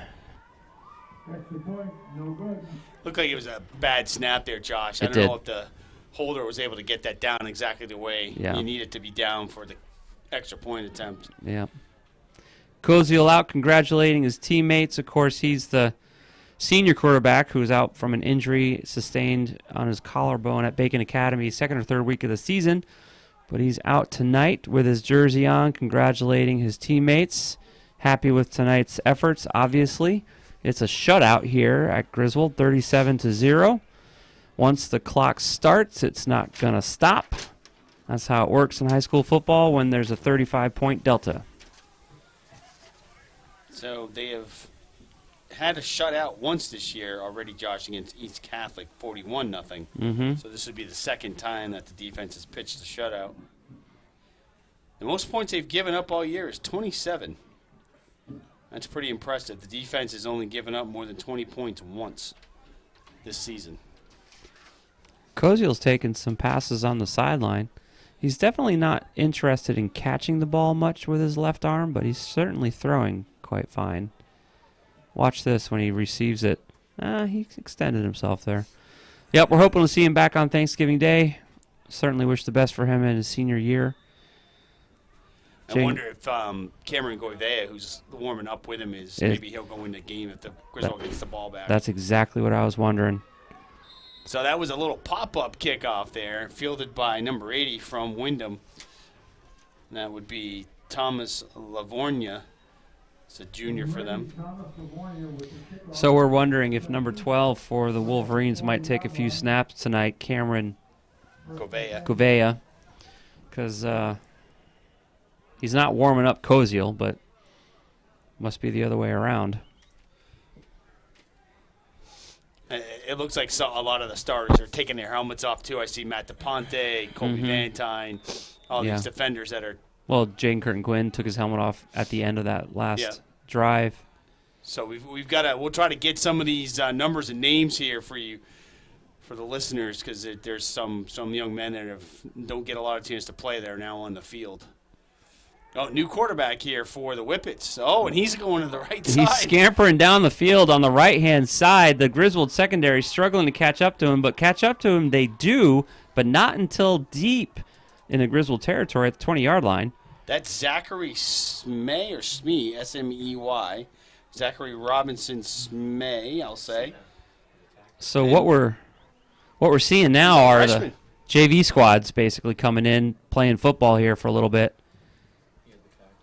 Extra point, no good.
Looked like it was a bad snap there, Josh. I don't know if the holder was able to get that down exactly the way you need it to be down for the extra point attempt.
Yeah. Koziel out congratulating his teammates. Of course, he's the senior quarterback who is out from an injury sustained on his collarbone at Bacon Academy, second or third week of the season. But he's out tonight with his jersey on, congratulating his teammates. Happy with tonight's efforts, obviously. It's a shutout here at Griswold, 37-0. Once the clock starts, it's not going to stop. That's how it works in high school football when there's a 35-point delta.
So they have had a shutout once this year already, Josh, against East Catholic, 41-0.
Mm-hmm.
So this would be the second time that the defense has pitched a shutout. The most points they've given up all year is 27. That's pretty impressive. The defense has only given up more than 20 points once this season.
Koziel's taken some passes on the sideline. He's definitely not interested in catching the ball much with his left arm, but he's certainly throwing quite fine. Watch this when he receives it. He extended himself there. Yep, we're hoping to see him back on Thanksgiving Day. Certainly wish the best for him in his senior year.
I wonder if Cameron Goivea, who's warming up with him, maybe he'll go in the game if the Griswold gets the ball back.
That's exactly what I was wondering.
So that was a little pop-up kickoff there, fielded by number 80 from Windham. And that would be Thomas Lavorgna. It's a junior for them.
So we're wondering if number 12 for the Wolverines might take a few snaps tonight, Cameron Goivea, because he's not warming up Koziel, but must be the other way around.
It looks like a lot of the starters are taking their helmets off, too. I see Matt DePonte, Kobe Valentine, all these defenders that are.
Well, Jaden Curtin-Quinn took his helmet off at the end of that last drive.
So we'll try to get some of these numbers and names here for you, for the listeners, because there's some young men that don't get a lot of chance to play there now on the field. Oh, new quarterback here for the Whippets. Oh, and he's going to the right side.
He's scampering down the field on the right-hand side. The Griswold secondary struggling to catch up to him, but catch up to him they do, but not until deep in the Griswold territory at the 20-yard line.
That's Zachary Smey, or Smee, S-M-E-Y. Zachary Robinson Smey, I'll say.
So what we're seeing now are the JV squads basically coming in, playing football here for a little bit.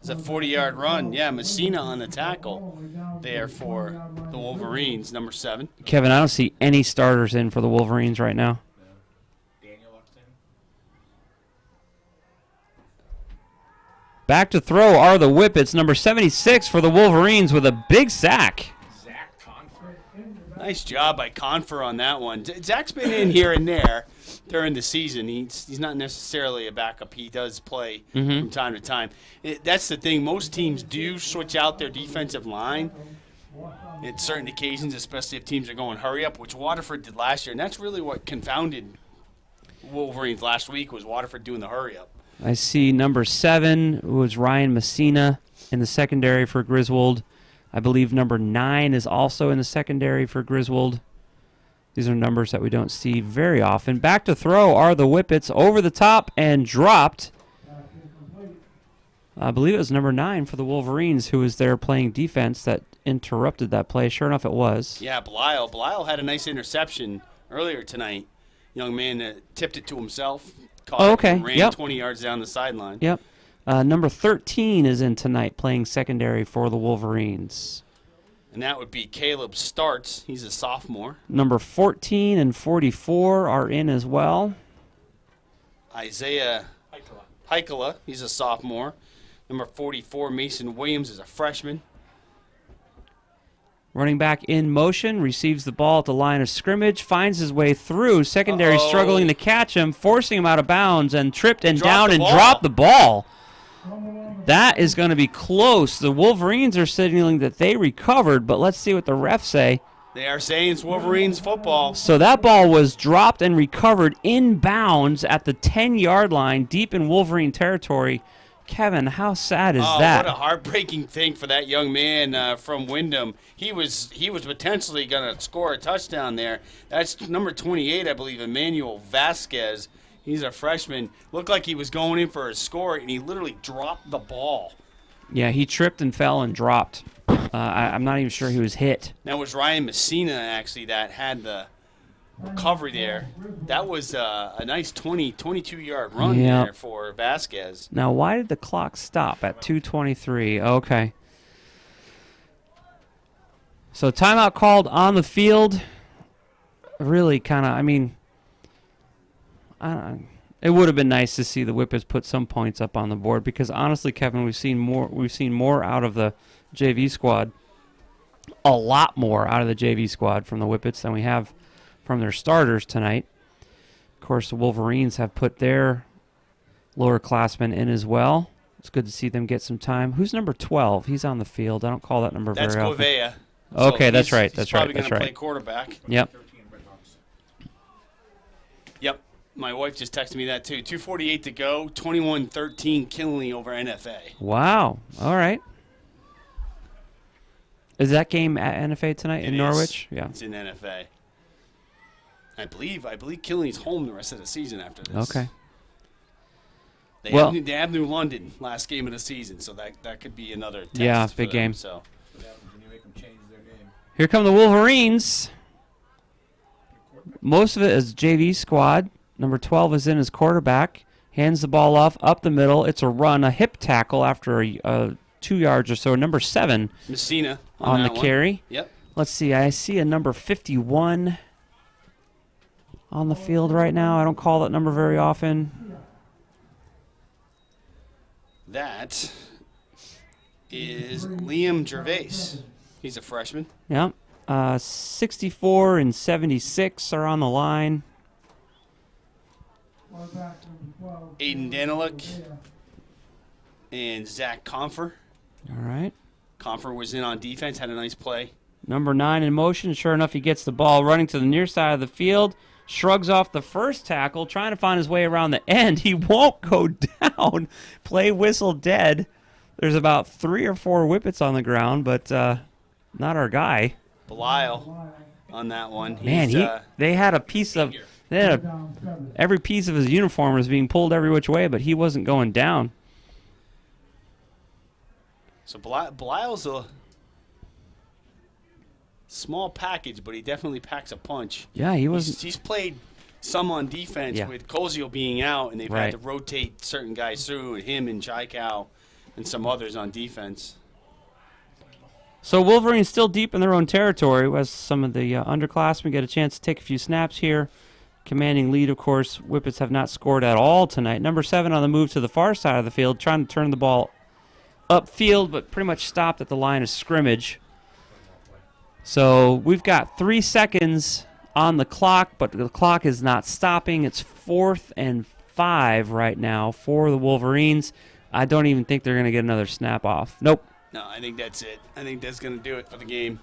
It's a 40-yard run. Yeah, Messina on the tackle there for the Wolverines, number 7.
Kevin, I don't see any starters in for the Wolverines right now. Back to throw are the Whippets, number 76 for the Wolverines with a big sack.
Nice job by Confer on that one. Zach's been in here and there during the season. He's not necessarily a backup. He does play from time to time. That's the thing. Most teams do switch out their defensive line at certain occasions, especially if teams are going hurry up, which Waterford did last year. And that's really what confounded Wolverines last week, was Waterford doing the hurry up.
I see number 7 was Ryan Messina in the secondary for Griswold. I believe number 9 is also in the secondary for Griswold. These are numbers that we don't see very often. Back to throw are the Whippets, over the top and dropped. I believe it was number 9 for the Wolverines who was there playing defense that interrupted that play. Sure enough, it was.
Yeah, Belial. Belial had a nice interception earlier tonight. Young man tipped it to himself. Caught it and ran 20 yards down the sideline.
Yep. Number 13 is in tonight playing secondary for the Wolverines.
And that would be Caleb Starts. He's a sophomore.
Number 14 and 44 are in as well.
Isaiah Heikala, he's a sophomore. Number 44, Mason Williams, is a freshman.
Running back in motion, receives the ball at the line of scrimmage, finds his way through. Secondary struggling to catch him, forcing him out of bounds, and tripped and down and dropped the ball. That is going to be close. The Wolverines are signaling that they recovered, but let's see what the refs say.
They are saying it's Wolverines football.
So that ball was dropped and recovered in bounds at the 10-yard line, deep in Wolverine territory. Kevin, how sad is that?
What a heartbreaking thing for that young man from Windham. He was potentially going to score a touchdown there. That's number 28, I believe, Emmanuel Vasquez. He's a freshman. Looked like he was going in for a score, and he literally dropped the ball.
Yeah, he tripped and fell and dropped. I'm not even sure he was hit.
That was Ryan Messina, actually, that had the recovery there. That was a nice 22-yard run there for Vasquez.
Now, why did the clock stop at 2:23? Okay. So timeout called on the field. Really kind of, it would have been nice to see the Whippets put some points up on the board because honestly, Kevin, we've seen more out of the JV squad. A lot more out of the JV squad from the Whippets than we have from their starters tonight. Of course, the Wolverines have put their lower classmen in as well. It's good to see them get some time. Who's number 12? He's on the field. I don't call that number very often.
That's Govea.
Okay,
so
that's right.
He's
That's
probably
right.
going to play quarterback.
Yep.
Yep. My wife just texted me that too. 2:48 to go. 21-13 Kinley over NFA.
Wow. All right. Is that game at NFA tonight in Norwich? Yeah.
It's in NFA. I believe Kinley's home the rest of the season after this.
Okay.
They
Well,
have New London last game of the season, so that could be another test.
Yeah,
for
big
them,
game.
So.
Here come the Wolverines. Most of it is JV squad. Number 12 is in as quarterback. Hands the ball off, up the middle. It's a run, a hip tackle after 2 yards or so. Number 7
Messina
on the carry.
Yep.
Let's see. I see a number 51 on the field right now. I don't call that number very often.
That is Liam Gervais. He's a freshman.
Yep. 64 and 76 are on the line.
Aiden Daniluk and Zach Confer.
All right.
Confer was in on defense, had a nice play.
Number 9 in motion. Sure enough, he gets the ball running to the near side of the field. Shrugs off the first tackle, trying to find his way around the end. He won't go down. Play whistle dead. There's about 3 or 4 Whippets on the ground, but not our guy.
Belial on that one.
Man, they had a piece of... every piece of his uniform was being pulled every which way, but he wasn't going down.
So Belial's a small package, but he definitely packs a punch.
Yeah, he was.
He's played some on defense with Kozio being out, and they've had to rotate certain guys through, him and Jaikow and some others on defense.
So Wolverines still deep in their own territory as some of the underclassmen get a chance to take a few snaps here. Commanding lead, of course. Whippets have not scored at all tonight. Number 7 on the move to the far side of the field, trying to turn the ball upfield, but pretty much stopped at the line of scrimmage. So we've got 3 seconds on the clock, but the clock is not stopping. It's 4th and 5 right now for the Wolverines. I don't even think they're going to get another snap off. Nope.
No, I think that's it. I think that's going to do it for the game.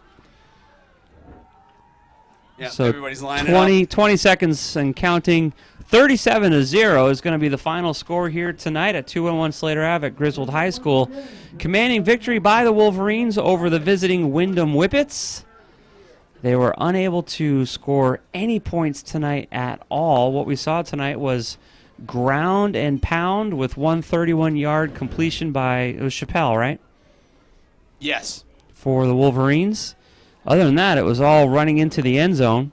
Yeah,
so
everybody's lining up.
20 seconds and counting. 37-0 is going to be the final score here tonight at 211 Slater Ave at Griswold High School. Commanding victory by the Wolverines over the visiting Windham Whippets. They were unable to score any points tonight at all. What we saw tonight was ground and pound with 131-yard completion by, it was Chappelle, right?
Yes.
For the Wolverines. Other than that, it was all running into the end zone.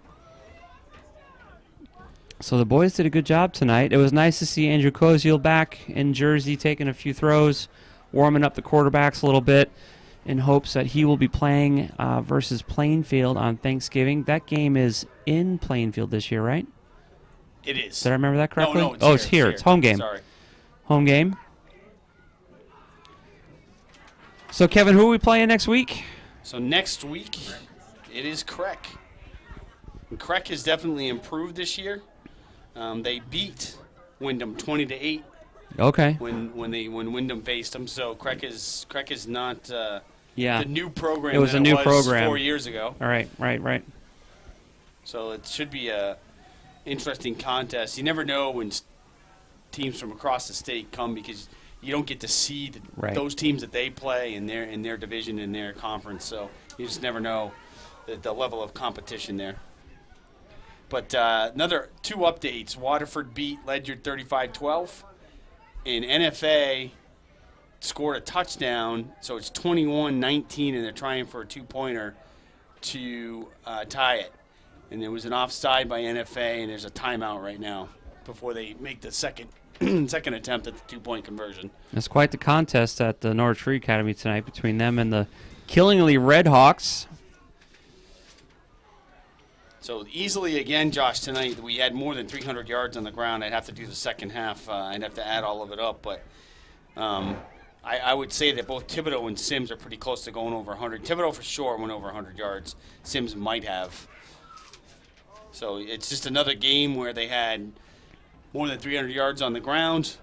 So the boys did a good job tonight. It was nice to see Andrew Koziel back in Jersey taking a few throws, warming up the quarterbacks a little bit in hopes that he will be playing versus Plainfield on Thanksgiving. That game is in Plainfield this year, right?
It is.
Did I remember that correctly?
No,
it's here. It's home game.
Sorry.
Home game. So, Kevin, who are we playing next week?
So next week, it is Krek. And Krek has definitely improved this year. They beat Windham 20-8.
Okay.
When Windham faced them, so Krek is not the new program.
It was
that
a new
was
program
4 years ago.
All right.
So it should be a interesting contest. You never know when teams from across the state come because you don't get to see those teams that they play in their division, in their conference. So you just never know the level of competition there. But another 2 updates. Waterford beat Ledyard 35-12. In NFA, scored a touchdown, so it's 21-19, and they're trying for a two-pointer to tie it. And there was an offside by NFA, and there's a timeout right now before they make the second attempt at the two-point conversion.
It's quite the contest at the Norwich Free Academy tonight between them and the Killingly Redhawks.
So easily again, Josh, tonight we had more than 300 yards on the ground. I'd have to do the second half. I'd have to add all of it up. But I would say that both Thibodeau and Sims are pretty close to going over 100. Thibodeau for sure went over 100 yards. Sims might have. So it's just another game where they had more than 300 yards on the ground,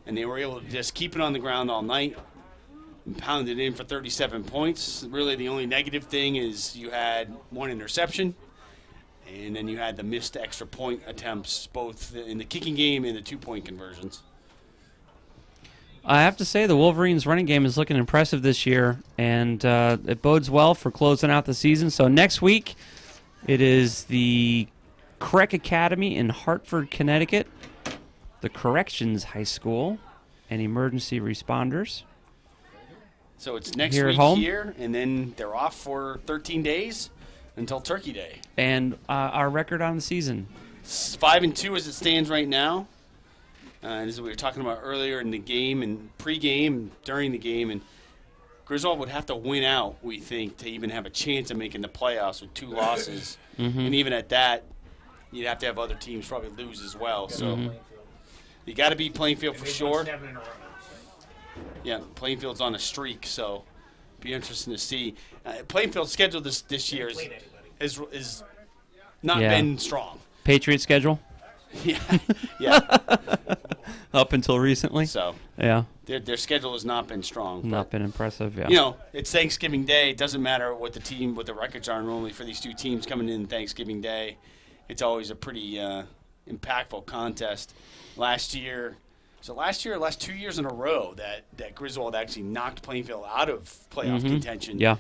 and they were able to just keep it on the ground all night and pound it in for 37 points. Really the only negative thing is you had one interception, and then you had the missed extra point attempts both in the kicking game and the two-point conversions.
I have to say the Wolverines' running game is looking impressive this year, and it bodes well for closing out the season. So next week, it is the Creek Academy in Hartford, Connecticut, the Corrections High School, and Emergency Responders.
So it's next
Here at
week
home.
here, and then they're off for 13 days until Turkey Day.
And our record on the season.
5-2 as it stands right now. As we were talking about earlier in the game and pre-game and during the game, and Griswold would have to win out, we think, to even have a chance of making the playoffs with 2 losses. And even at that, you'd have to have other teams probably lose as well. So you got to beat Plainfield for sure. Yeah, Plainfield's on a streak, so be interesting to see. Plainfield's schedule this year is not been strong.
Patriot schedule?
Yeah.
Up until recently?
So
yeah,
their schedule has not been strong.
Not been impressive, yeah.
You know, it's Thanksgiving Day. It doesn't matter what the records are normally for these two teams coming in Thanksgiving Day. It's always a pretty impactful contest. Last 2 years in a row that Griswold actually knocked Plainfield out of playoff contention.
Yeah.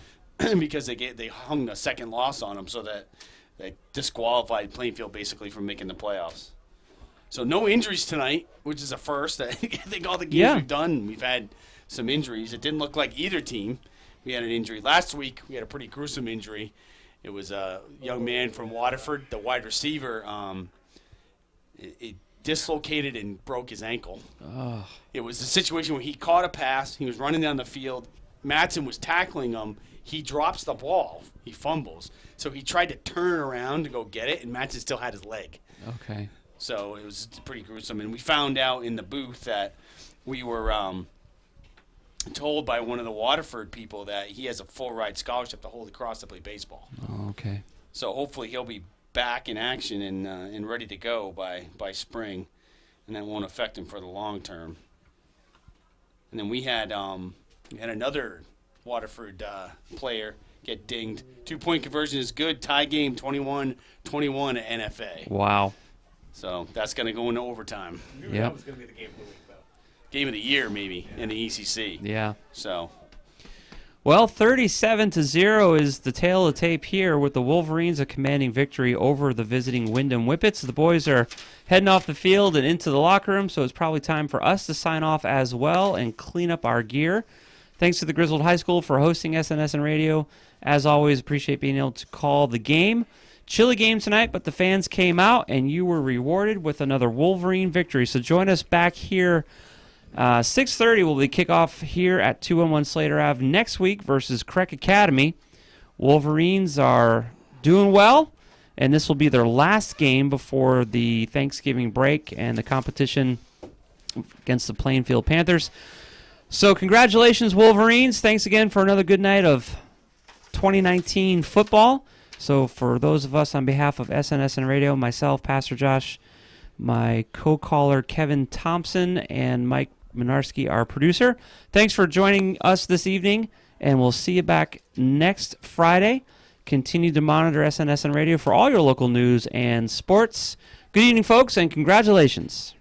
Because they hung a second loss on them, so that they disqualified Plainfield basically from making the playoffs. So no injuries tonight, which is a first. I think all the games we've done, we've had some injuries. It didn't look like either team. We had an injury. Last week, we had a pretty gruesome injury. It was a young man from Waterford, the wide receiver. It dislocated and broke his ankle. Oh. It was a situation where he caught a pass. He was running down the field. Madsen was tackling him. He drops the ball. He fumbles. So he tried to turn around to go get it, and Madsen still had his leg.
Okay. So
it was pretty gruesome. And we found out in the booth that we were told by one of the Waterford people that he has a full-ride scholarship to Holy Cross to play baseball.
Oh, okay.
So hopefully he'll be back in action and ready to go by spring, and that won't affect him for the long term. And then we had another Waterford player get dinged. 2-point conversion is good. Tie game 21-21 at NFA.
Wow.
So that's going to go into overtime.
Yeah.
That was going to be the game of the week, though.
Game of the year, maybe, in the ECC.
Yeah.
So.
Well, 37-0 is the tale of the tape here, with the Wolverines a commanding victory over the visiting Windham Whippets. The boys are heading off the field and into the locker room, so it's probably time for us to sign off as well and clean up our gear. Thanks to the Griswold High School for hosting SNSN Radio. As always, appreciate being able to call the game. Chilly game tonight, but the fans came out, and you were rewarded with another Wolverine victory. So join us back here. 6:30 will be kickoff here at 211 Slater Ave next week versus Creek Academy. Wolverines are doing well, and this will be their last game before the Thanksgiving break and the competition against the Plainfield Panthers. So congratulations, Wolverines. Thanks again for another good night of 2019 football. So for those of us on behalf of SNSN Radio, myself, Pastor Josh, my co-caller Kevin Thompson, and Mike Minarski, our producer, thanks for joining us this evening, and we'll see you back next Friday. Continue to monitor SNSN Radio for all your local news and sports. Good evening, folks, and congratulations.